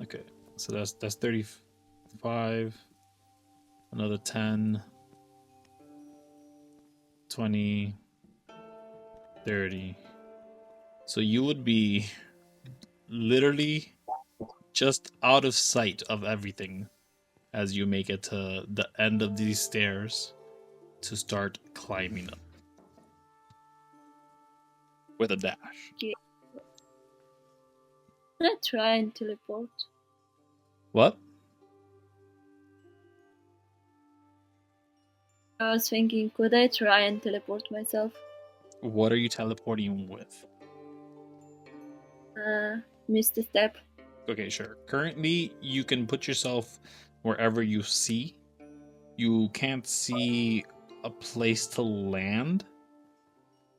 Okay. So that's 35. Another 10. 20. 30. So you would be literally just out of sight of everything as you make it to the end of these stairs to start climbing up with a dash. Can I try and teleport? What? I was thinking, could I try and teleport myself? What are you teleporting with? Misty Step. Okay, sure. Currently, you can put yourself wherever you see. You can't see a place to land,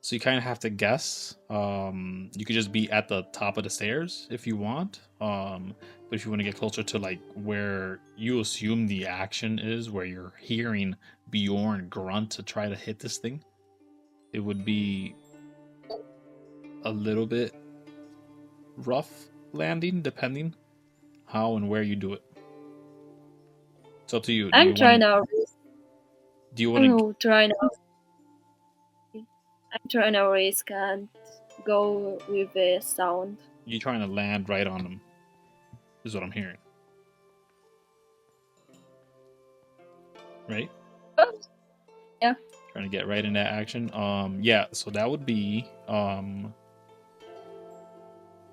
so you kind of have to guess. You could just be at the top of the stairs if you want. But if you want to get closer to like where you assume the action is, where you're hearing Bjorn grunt to try to hit this thing, it would be a little bit rough landing, depending how and where you do it. It's up to you. I'm trying to. Do you want to I'm trying to risk and go with the sound. You trying to land right on them, is what I'm hearing. Right? Yeah. Trying to get right in that action. Yeah, so that would be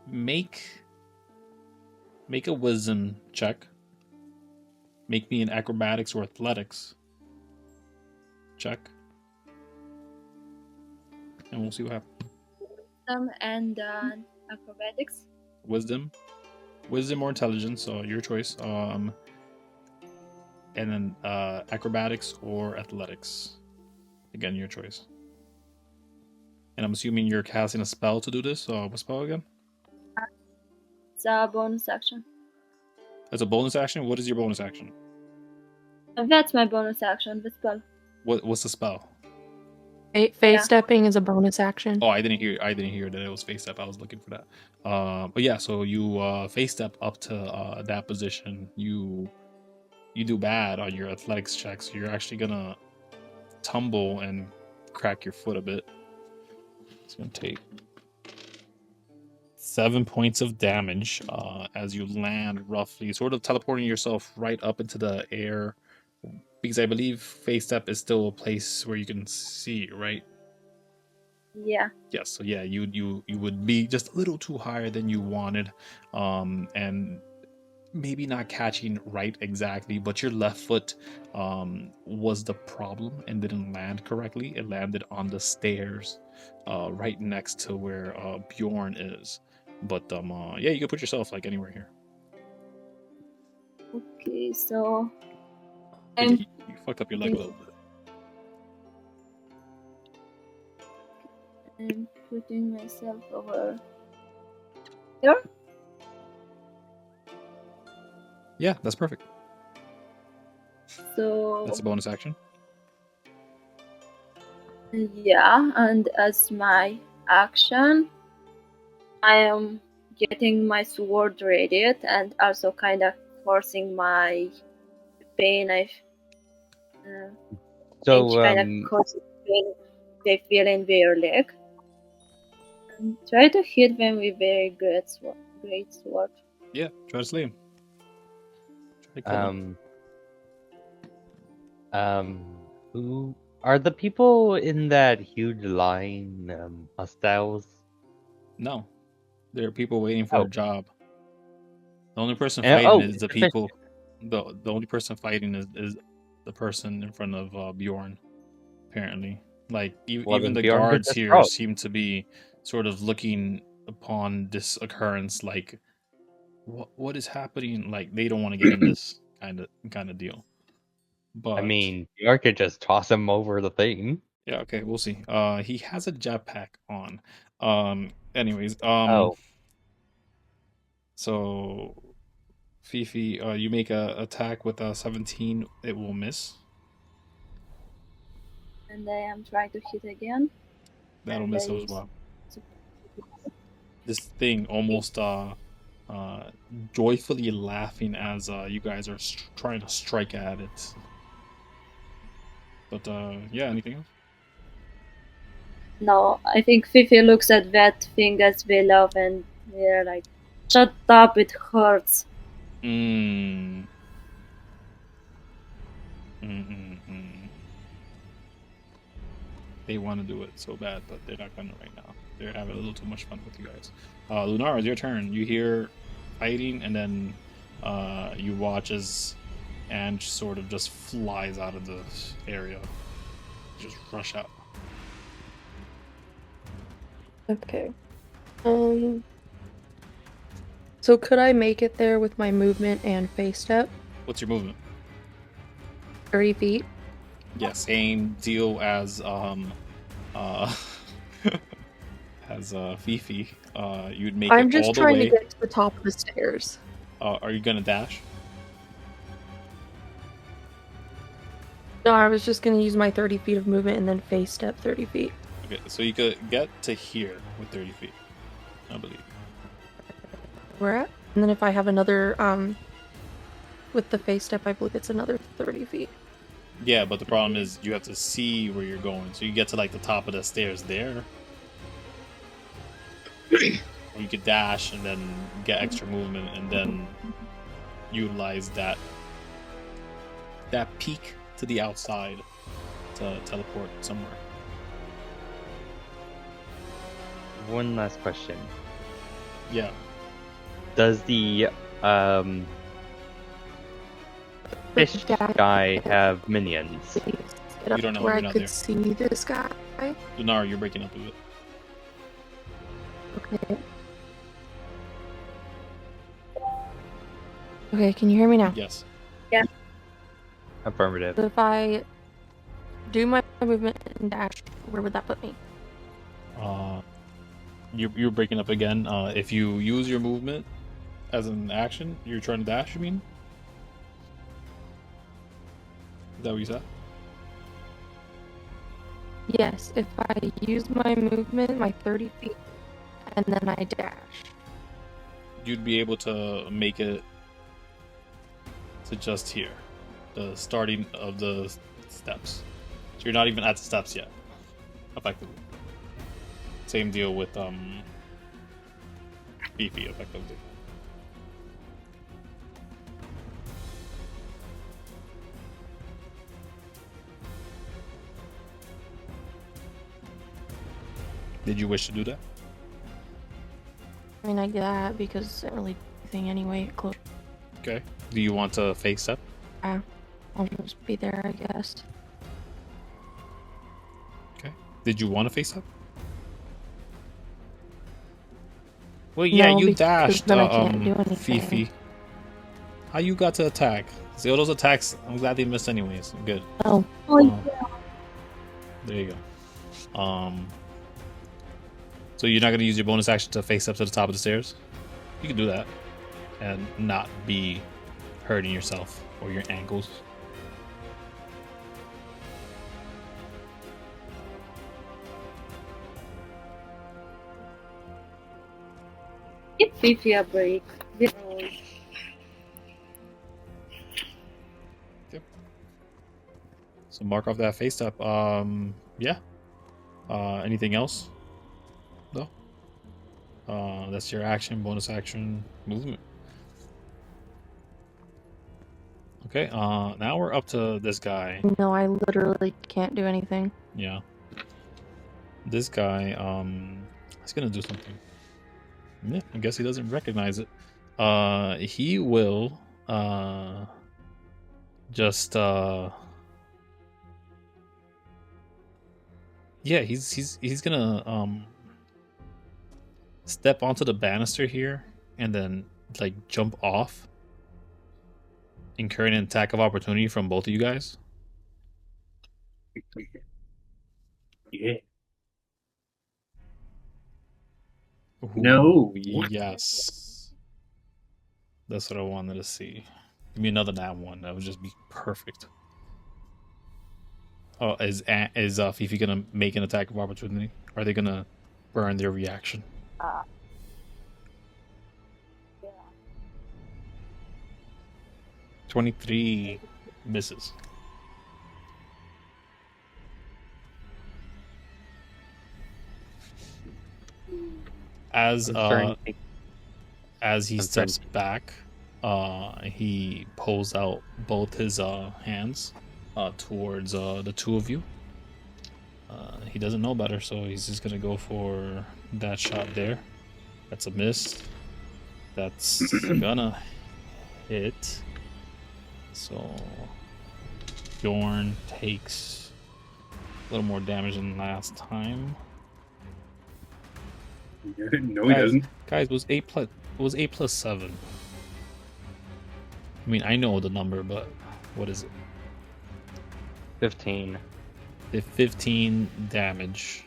make a wisdom check. Make me an acrobatics or athletics check. And we'll see what happens. And acrobatics. Wisdom or intelligence, so your choice. And then acrobatics or athletics, again your choice. And I'm assuming you're casting a spell to do this. So what spell again? It's a bonus action. That's a bonus action. What is your bonus action? That's my bonus action. The spell. What's the spell? Face stepping is a bonus action. Oh, I didn't hear that it was face step. I was looking for that. But yeah, so you face step up to that position. You do bad on your athletics checks. So you're actually gonna tumble and crack your foot a bit. It's gonna take 7 points of damage as you land roughly, sort of teleporting yourself right up into the air. Because I believe face step is still a place where you can see, right? Yeah. Yes. So yeah, you would be just a little too higher than you wanted, and maybe not catching right exactly. But your left foot was the problem and didn't land correctly. It landed on the stairs, right next to where Bjorn is. But yeah, you can put yourself like anywhere here. Okay, so. You fucked up your leg a little bit. I'm putting myself over here. Yeah, that's perfect. So That's a bonus action. yeah, and as my action, I am getting my sword readied and also kind of forcing my pain. I kind of causes pain they feel in their leg. And try to hit them with very great sword. Yeah, try to slay him. Try to kill him. Who are the people in that huge line? Hostiles? No, there are people waiting for a job. The only person fighting is the people. The only person fighting is the person in front of Bjorn. Apparently, like even the guards here seem to be sort of looking upon this occurrence like, what is happening? Like they don't want to get in this kind of deal. But I mean, you could just toss him over the thing. yeah, okay, we'll see. He has a jetpack on. Anyways, Oh, so Fifi, you make a attack with a 17, it will miss. And I am trying to hit again. That'll And miss I as well. use- This thing almost joyfully laughing as you guys are trying to strike at it. But yeah, anything else? No, I think Fifi looks at that thing as we love and we're like, shut up, it hurts. Mm. They want to do it so bad, but they're not gonna right now. They're having a little too much fun with you guys. Lunara, it's your turn. You hear fighting, and then you watch as Ange sort of just flies out of the area. Just rush out. Okay. So could I make it there with my movement and face step? What's your movement? 30 feet. Yeah, same deal as as Fifi. You'd make I'm it just all the trying way. to get to the top of the stairs. Are you gonna dash? No, I was just gonna use my 30 feet of movement and then face step 30 feet. Okay, so you could get to here with 30 feet, I believe. Where at? And then if I have another, with the face step, I believe it's another 30 feet. Yeah, but the problem is you have to see where you're going. So you get to like the top of the stairs there. Or you could dash and then get extra movement and then utilize that peak to the outside to teleport somewhere. one last question. Yeah. Does the fish guy have minions? Get up You don't know, to where you're I not could there. see this guy. Lunara, you're breaking up a bit. Okay. Okay, can you hear me now? Yes. Affirmative. So if I do my movement and dash, where would that put me? You're breaking up again. If you use your movement as an action, you're trying to dash, you mean? Is that what you said? Yes, if I use my movement, my 30 feet, and then I dash. You'd be able to make it to just here, the starting of the steps. So you're not even at the steps yet, effectively. Same deal with Fifi, effectively. Did you wish to do that? I mean, I get that because I don't really do anything anyway. Close. Okay. Do you want to face step? I'll just be there, I guess. Okay. Did you want to face step? Well, yeah, No, you because dashed, then I can't do anything. Fifi. How you got to attack? See, all those attacks, I'm glad they missed anyways. Good. Oh, There you go. So you're not going to use your bonus action to face up to the top of the stairs? You can do that. And not be hurting yourself or your ankles. Give Fifi a break. So mark off that face step. Yeah. Anything else? No. That's your action, bonus action, movement. Okay. Now we're up to this guy. no, I literally can't do anything. Yeah. This guy, he's gonna do something. Yeah, I guess he doesn't recognize it. He will, just, yeah, he's gonna, step onto the banister here and then, like, jump off, incurring an attack of opportunity from both of you guys. Yeah. Ooh, No. What? yes. That's what I wanted to see. Give me another nat one. That would just be perfect. Oh, is Fifi gonna make an attack of opportunity? Are they gonna burn their reaction? Yeah. 23 misses. As I'm starting to think- as he I'm starting steps back, he pulls out both his hands towards the two of you. He doesn't know better, so he's just gonna go for that shot there. That's a miss. That's gonna hit. So Bjorn takes a little more damage than last time. No, he doesn't. Guys, was 8 plus 7. I mean, I know the number, but what is it? 15. The 15 damage.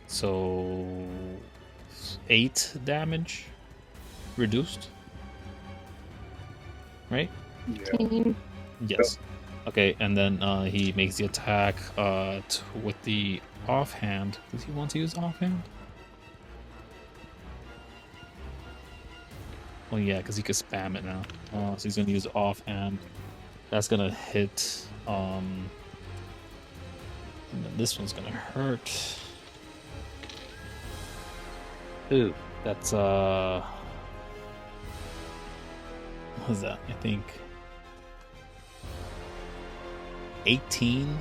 So 8 damage reduced. Right? Yeah. Yes. Okay, and then he makes the attack with the offhand. Does he want to use offhand? Well, yeah, because he could spam it now. So he's gonna use offhand. That's gonna hit. And then this one's gonna hurt. Ooh. That's what is that? I think 18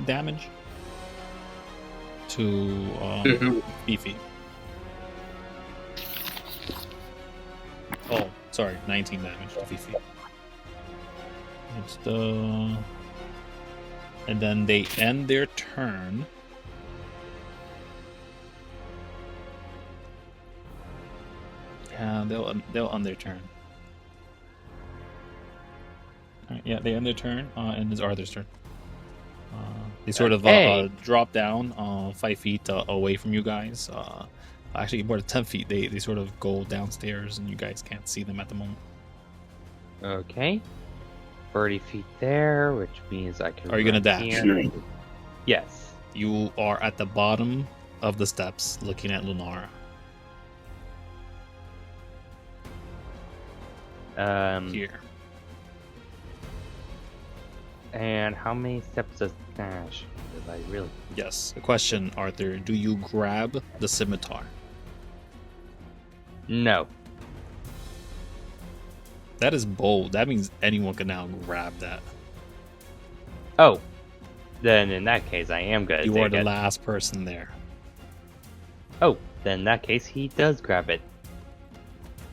damage to Fifi. Oh, sorry, 19 damage to Fifi. It's the... And then they end their turn. Yeah, they'll end their turn. Alright, yeah, they end their turn, and it's Arthur's turn. They sort of drop down 5 feet away from you guys. Actually, more than 10 feet. They sort of go downstairs, and you guys can't see them at the moment. Okay. 30 feet there, which means I can. Are you gonna dash? Here. Yes. You are at the bottom of the steps, looking at Lunara. Here. And how many steps does dash? Because I really. Yes. The question, Arthur: do you grab the scimitar? No. That is bold. That means anyone can now grab that. Oh. Then in that case, I am good. You are the last person there. Oh, then in that case, he does grab it.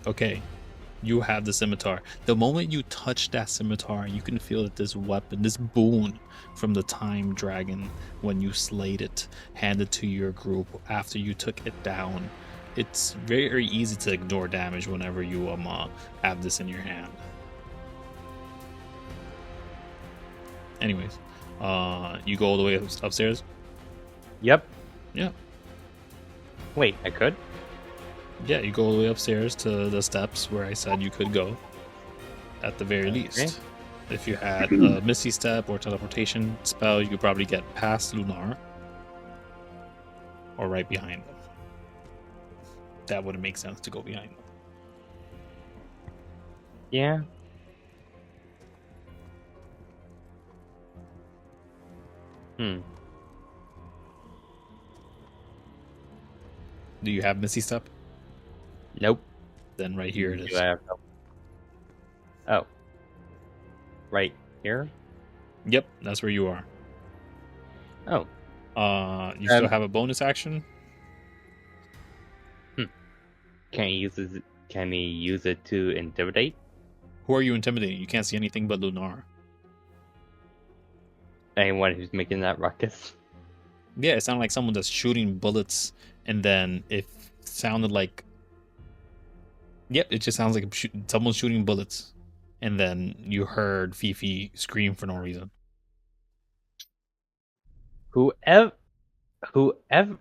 Okay. You have the scimitar. The moment you touch that scimitar, you can feel that this weapon, this boon from the time dragon, when you slayed it, handed to your group after you took it down. It's very, very easy to ignore damage whenever you have this in your hand. Anyways, you go all the way upstairs? Yep. Yeah. Wait, I could? Yeah, you go all the way upstairs to the steps where I said you could go, at the very least. If you had a Misty Step or teleportation spell, you could probably get past Lunara, or right behind them. That wouldn't make sense to go behind them. Yeah. Do you have Misty Step? Nope. Then right here it is. Do I have... Oh. Right here? Yep, that's where you are. Oh. You still have a bonus action? Can he use it to intimidate? Who are you intimidating? You can't see anything but Lunara. Anyone who's making that ruckus? Yeah, it sounded like someone that's shooting bullets, and then it sounded like... Yep, it just sounds like someone's shooting bullets, and then you heard Fifi scream for no reason. whoever, whoever,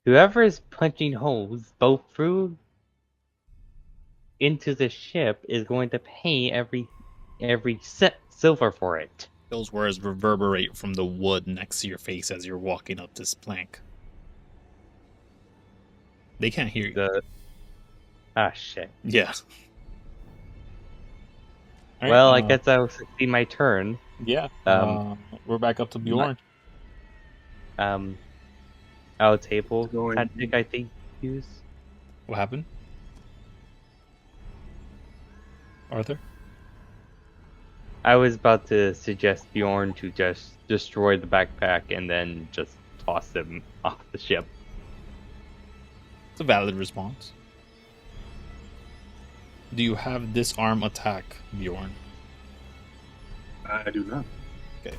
whoever is punching holes both through into the ship is going to pay every silver for it. Those words reverberate from the wood next to your face as you're walking up this plank. They can't hear you. Shit. Yeah. All Well, right, I guess I'll see my turn. Yeah. We're back up to Bjorn. Our table Going- tactic, I think, use. What happened? Arthur? I was about to suggest Bjorn to just destroy the backpack and then just toss him off the ship. It's a valid response. Do you have disarm attack, Bjorn? I do not. Okay.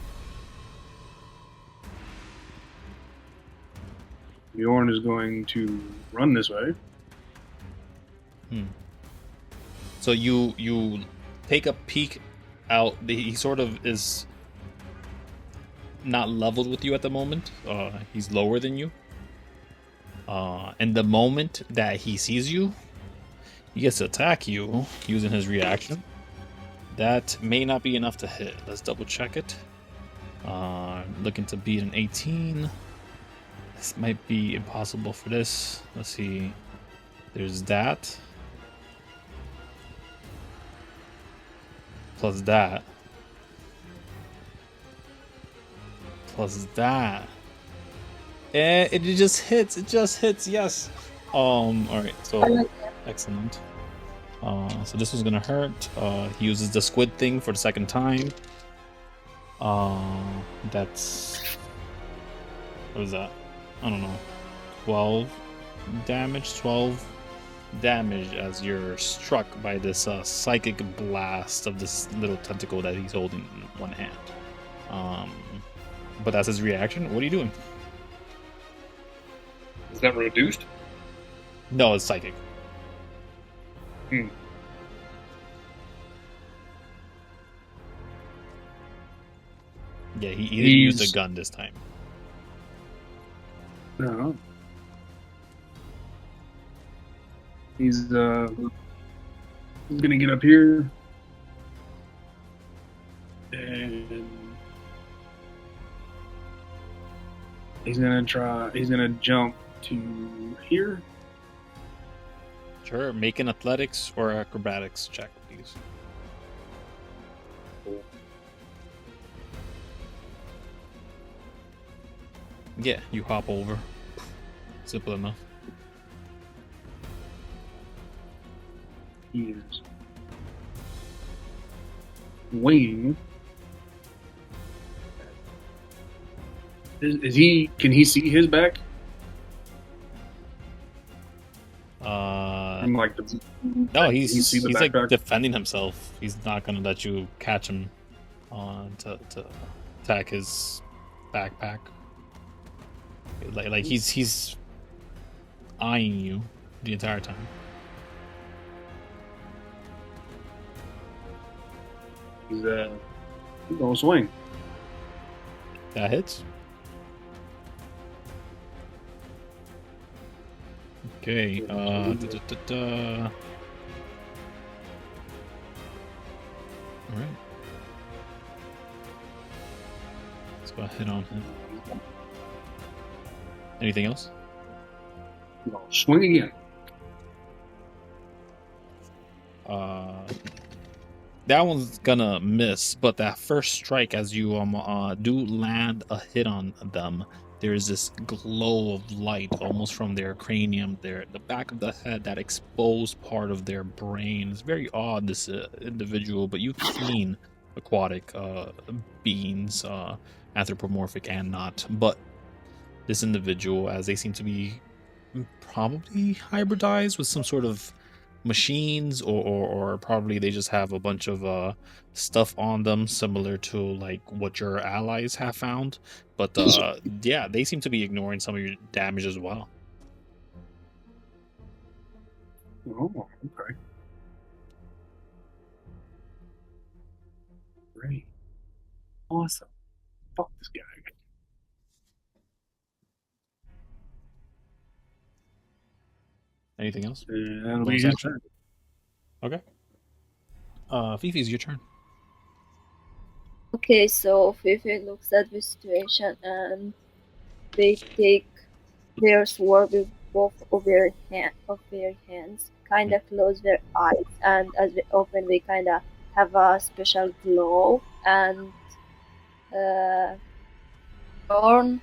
Bjorn is going to run this way. So you take a peek out. He sort of is not leveled with you at the moment. He's lower than you. And the moment that he sees you, he gets to attack you using his reaction. That may not be enough to hit. Let's double check it. Looking to beat an 18. This might be impossible for this. Let's see. There's that. Plus that. Plus that. It just hits. It just hits. Yes. Alright, so excellent. So this was gonna hurt. He uses the squid thing for the second time. That's, what is that? I don't know. 12 damage as you're struck by this psychic blast of this little tentacle that he's holding in one hand. But that's his reaction. What are you doing? Is that reduced? No, it's psychic. Yeah, he didn't use the gun this time. No. He's gonna get up here and he's gonna jump to here. Sure, make an athletics or acrobatics check, please. Yeah, you hop over. Simple enough. He is waiting. Is he? Can he see his back? I'm like the. No, Can he's you see the like backpack? defending himself. He's not gonna let you catch him to attack his backpack. Like he's eyeing you the entire time. He's gonna swing. That hits. Okay. All right. Let's go ahead on him. Anything else? He's gonna swing again. That one's gonna miss, but that first strike, as you do land a hit on them, there's this glow of light almost from their cranium, the back of the head, that exposed part of their brain. It's very odd, this individual, but you've seen aquatic beings, anthropomorphic and not, but this individual, as they seem to be probably hybridized with some sort of machines, or probably they just have a bunch of stuff on them similar to like what your allies have found, but yeah, they seem to be ignoring some of your damage as well. Oh, okay. Great. Awesome. Fuck this guy. Anything else? That'll be his turn. Okay. Fifi's your turn. Okay, so Fifi looks at the situation and they take their sword with both of their hands, kind of close their eyes, and as they open, they kind of have a special glow. And Bjorn,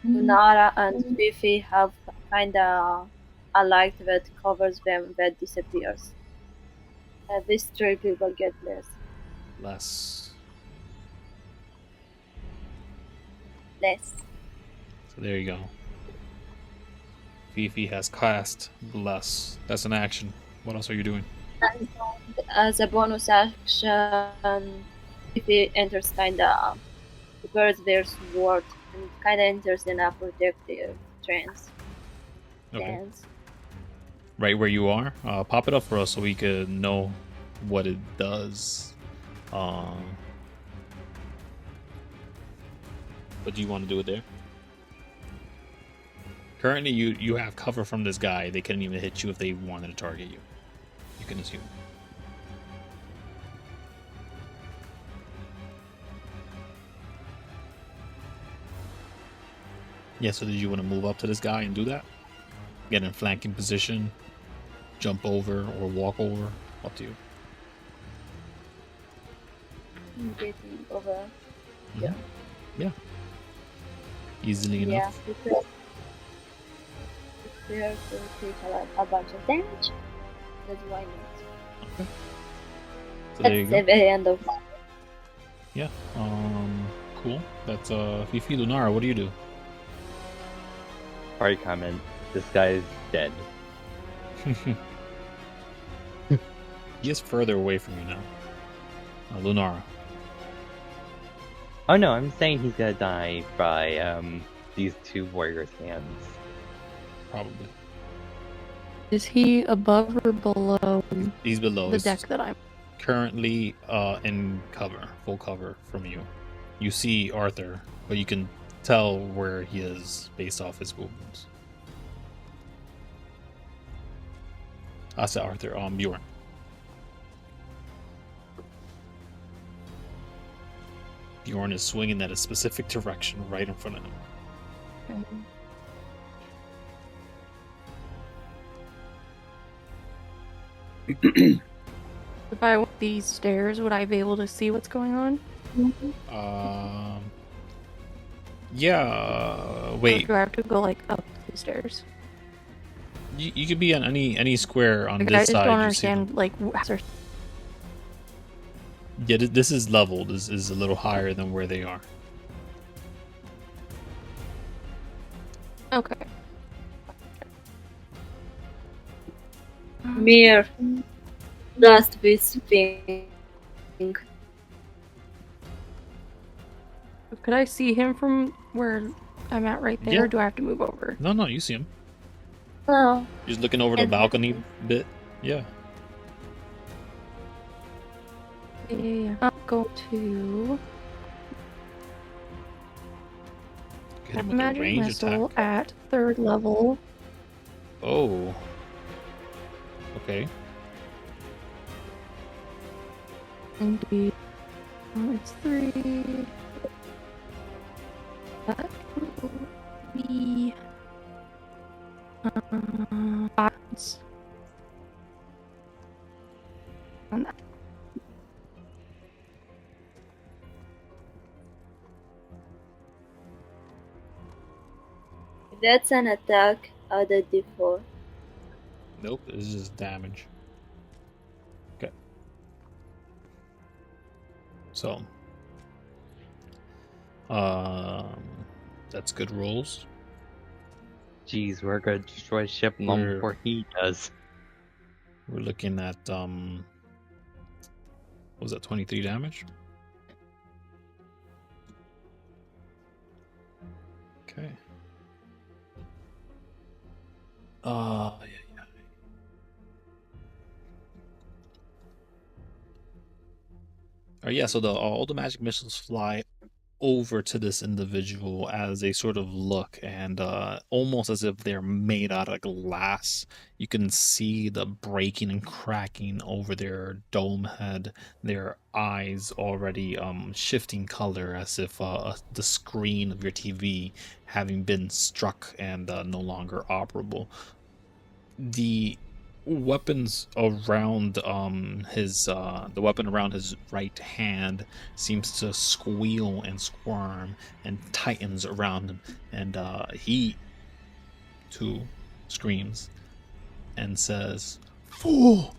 Lunara, and Fifi have kind of a light that covers them that disappears. These three people get less. So there you go. Fifi has cast Bless. That's an action. What else are you doing? And as a bonus action, Fifi enters kind of prepares their sword and kind of enters in a protective trance. Okay. Dance. Right where you are. Pop it up for us so we could know what it does. But do you want to do it there? Currently, you have cover from this guy. They couldn't even hit you if they wanted to target you. You can assume. Yeah, so did you want to move up to this guy and do that? Get in flanking position, jump over, or walk over? Up to you. Getting over. Yeah. Yeah. Easily Yeah, enough. prepare to take a bunch of damage. That's why not. Okay. So there you That's go. the very end of my. Yeah. Cool. That's Fifi. Lunara, what do you do? Party comment. This guy is dead. He is further away from you now. Lunara. Oh no, I'm saying he's gonna die by these two warriors' hands. Probably. Is he above or below He's below. the He's deck that I'm? currently in cover, full cover from you. You see Arthur, but you can tell where he is based off his movements. I said Arthur. Bjorn. Bjorn is swinging at a specific direction right in front of him. Okay. If I went these stairs, would I be able to see what's going on? Yeah. Or Wait. do I have to go like up the stairs? You could be on any square on Like, this I just side. don't you see them. understand. Like, Yeah, this is leveled. This is a little higher than where they are. okay. Mere dust this thing. Could I see him from where I'm at right there? Yeah. Or do I have to move over? No, you see him. Oh, He's looking over the And- balcony bit. Yeah. Yeah. I'll go to Get him with a magic range missile attack. at 3rd level. Oh. Okay. And it's 3. That will be 5. On that. if that's an attack, add a d4. Nope, this is just damage. Okay. So. That's good rolls. Jeez, we're gonna destroy ship long We're- before he does. We're looking at what was that, 23 damage? Okay. Yeah. Yeah, so all the magic missiles fly over to this individual as they sort of look, and almost as if they're made out of glass. You can see the breaking and cracking over their dome head, their eyes already shifting color as if the screen of your TV having been struck and no longer operable. The weapons around the weapon around his right hand seems to squeal and squirm and tightens around him, and he too screams and says, "Fool,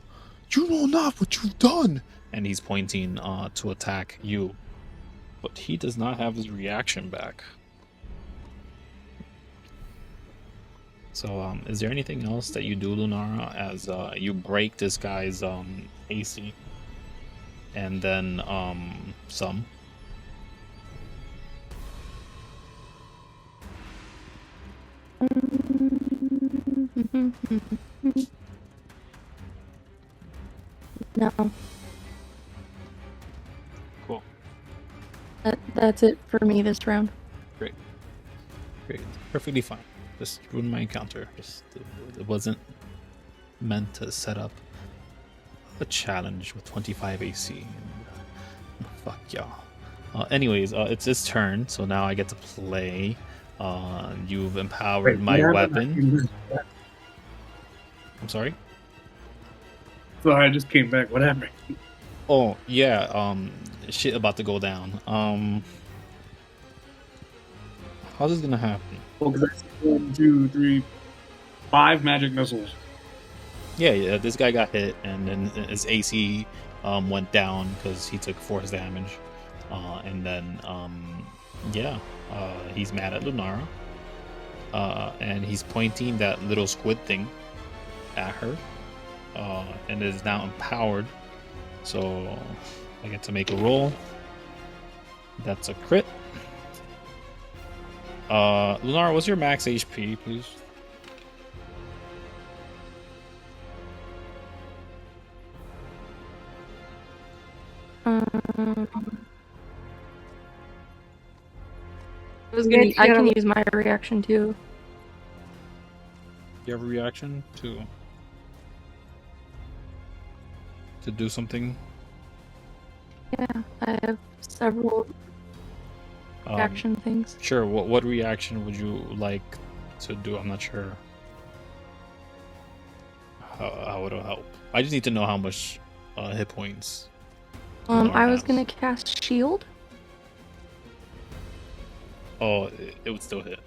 you know not what you've done," and he's pointing to attack you, but he does not have his reaction back. So, is there anything else that you do, Lunara, as you break this guy's AC, and then some? No. Cool. That's it for me this round. Great. Perfectly fine. Just ruined my encounter. It wasn't meant to set up a challenge with 25 AC. Fuck y'all. Anyways, it's his turn, so now I get to play. You've empowered my weapon. I'm sorry? Sorry, I just came back. What happened? Oh, yeah, shit about to go down. How's this gonna happen? Well, because I see 1, 2, 3, 5 magic missiles. Yeah, this guy got hit, and then his AC went down because he took force damage. And then, he's mad at Lunara. And he's pointing that little squid thing at her. And it is now empowered. So I get to make a roll. That's a crit. Lunara, what's your max HP, please? I can use my reaction too. You have a reaction to do something? Yeah, I have several reaction things. Sure. What reaction would you like to do? I'm not sure how it'll help. I just need to know how much hit points. I was gonna cast shield. Oh, it would still hit.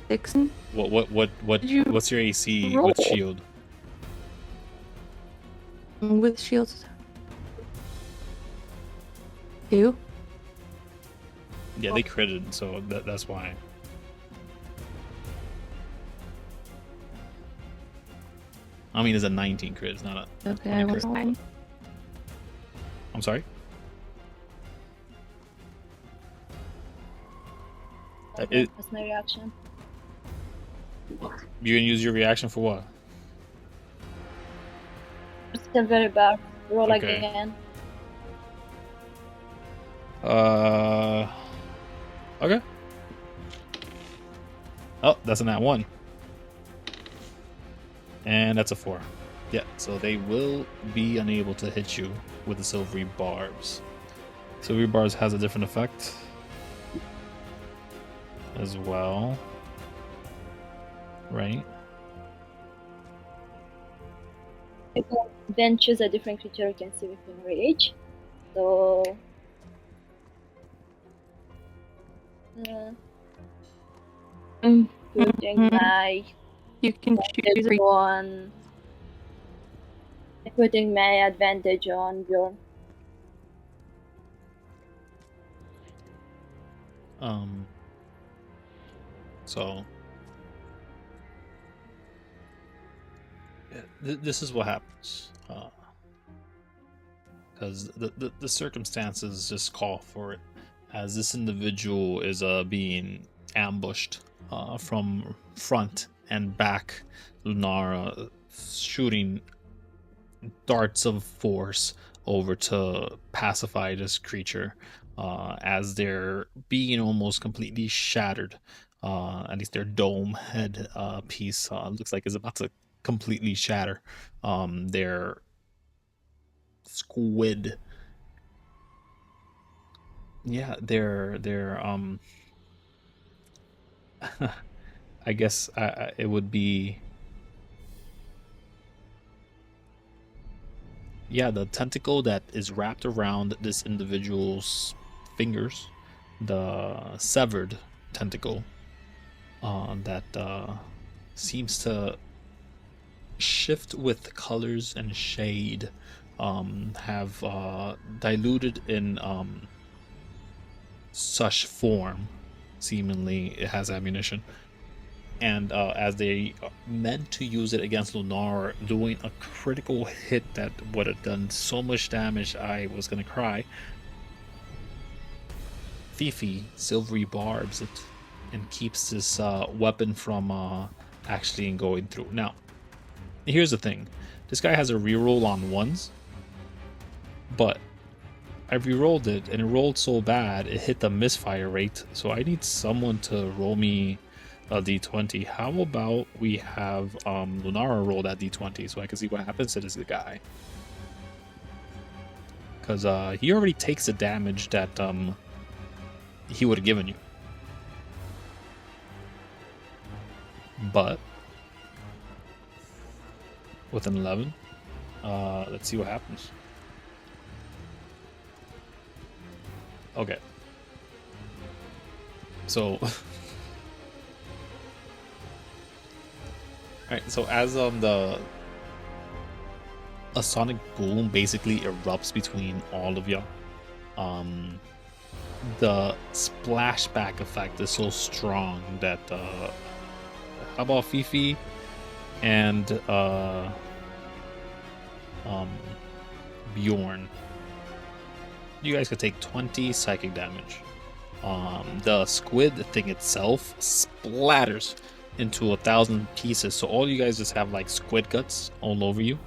Dixon. What's your AC roll? with shield? With shields. 2. Yeah, they critted, so that's why. I mean, it's a 19 crit. It's not a. Okay, I was lying. I'm sorry. That's my reaction. You gonna use your reaction for what? It's still very bad. Roll Okay. again. Okay. Oh, that's a nat 1. And that's a 4. Yeah, so they will be unable to hit you with the silvery barbs. Silvery barbs has a different effect as well. Right? You can then choose a different creature you can see within reach. So I'm putting my You can choose advantage on. I'm putting my advantage on Bjorn. So yeah, this is what happens. Because the circumstances just call for it, as this individual is being ambushed from front and back. Lunara shooting darts of force over to pacify this creature as they're being almost completely shattered. At least their dome head piece looks like it's about to completely shatter. Their squid, yeah, their I guess it would be, yeah, the tentacle that is wrapped around this individual's fingers, the severed tentacle that seems to shift with colors and shade, have diluted in such form, seemingly it has ammunition. And as they meant to use it against Lunara, doing a critical hit that would have done so much damage I was gonna cry, Fifi silvery barbs it and keeps this weapon from actually going through. Now, here's the thing. This guy has a reroll on ones, but I rerolled it and it rolled so bad it hit the misfire rate, so I need someone to roll me a d20. How about we have Lunara roll that d20 so I can see what happens to this guy? Because he already takes the damage that he would have given you. But with an 11, let's see what happens. Okay. So Alright, so as a sonic boom basically erupts between all of y'all, the splashback effect is so strong that how about Fifi and Bjorn? You guys could take 20 psychic damage. The squid thing itself splatters into 1,000 pieces, so all you guys just have like squid guts all over you.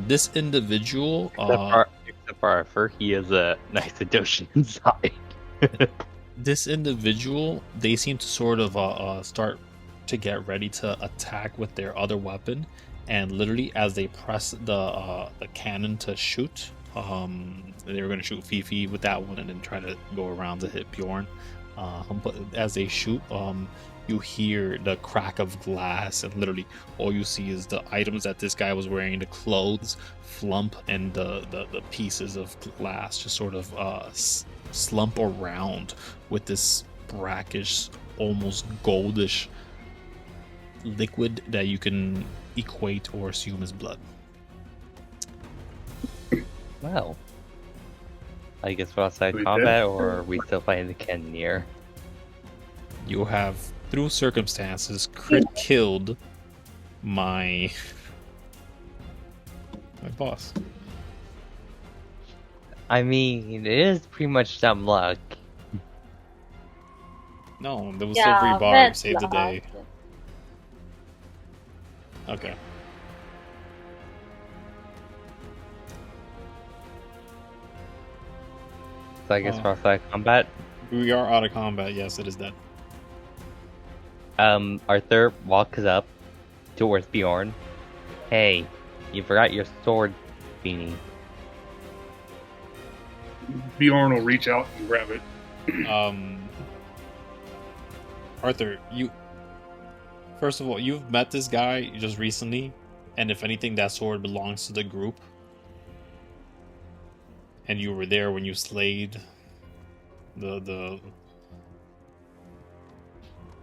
This individual, except for our fur, he has a nice addition inside. This individual, they seem to sort of start to get ready to attack with their other weapon, and literally as they press the cannon to shoot, they were going to shoot Fifi with that one and then try to go around to hit Bjorn. But as they shoot, you hear the crack of glass, and literally all you see is the items that this guy was wearing, the clothes, flump, and the pieces of glass just sort of slump around with this brackish, almost goldish liquid that you can equate or assume as blood. Well, I guess we're outside combat, or are we still fighting the cannoneer? You have, through circumstances, crit killed my boss. I mean, it is pretty much dumb luck. No, there was Yeah, silvery bar. that's Saved the day. luck. Okay. So I guess we're outside combat. We are out of combat. Yes, it is dead. Arthur walks up towards Bjorn. Hey, you forgot your sword, beanie. Bjorn will reach out and grab it. Arthur, first of all, you've met this guy just recently, and if anything, that sword belongs to the group. And you were there when you slayed the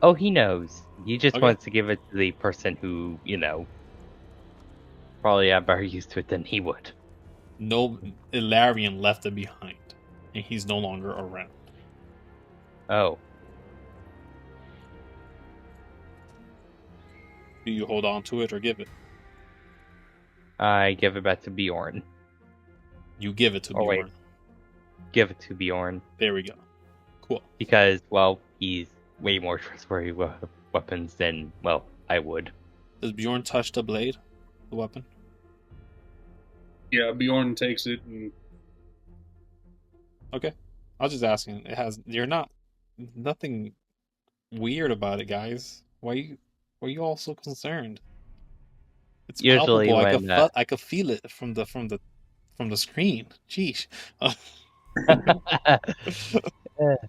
Oh, he knows. He just Okay. wants to give it to the person who, probably have better use to it than he would. no Ilarion left it behind, and he's no longer around. Oh. Do you hold on to it or give it? I give it back to Bjorn. You give it to Oh, wait. Bjorn. Give it to Bjorn. There we go. Cool. Because, well, he's way more trustworthy with weapons than, well, I would. Does Bjorn touch the blade, the weapon? Yeah, Bjorn takes it and Okay. I was just asking. You're not nothing weird about it, guys. Why are you all so concerned? It's Usually palpable. when I could feel it from the screen. Jeez. I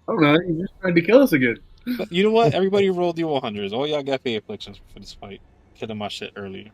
don't know. He's just trying to kill us again. But you know what? Everybody rolled D100s. All y'all got fate afflictions for this fight. Killing my shit earlier.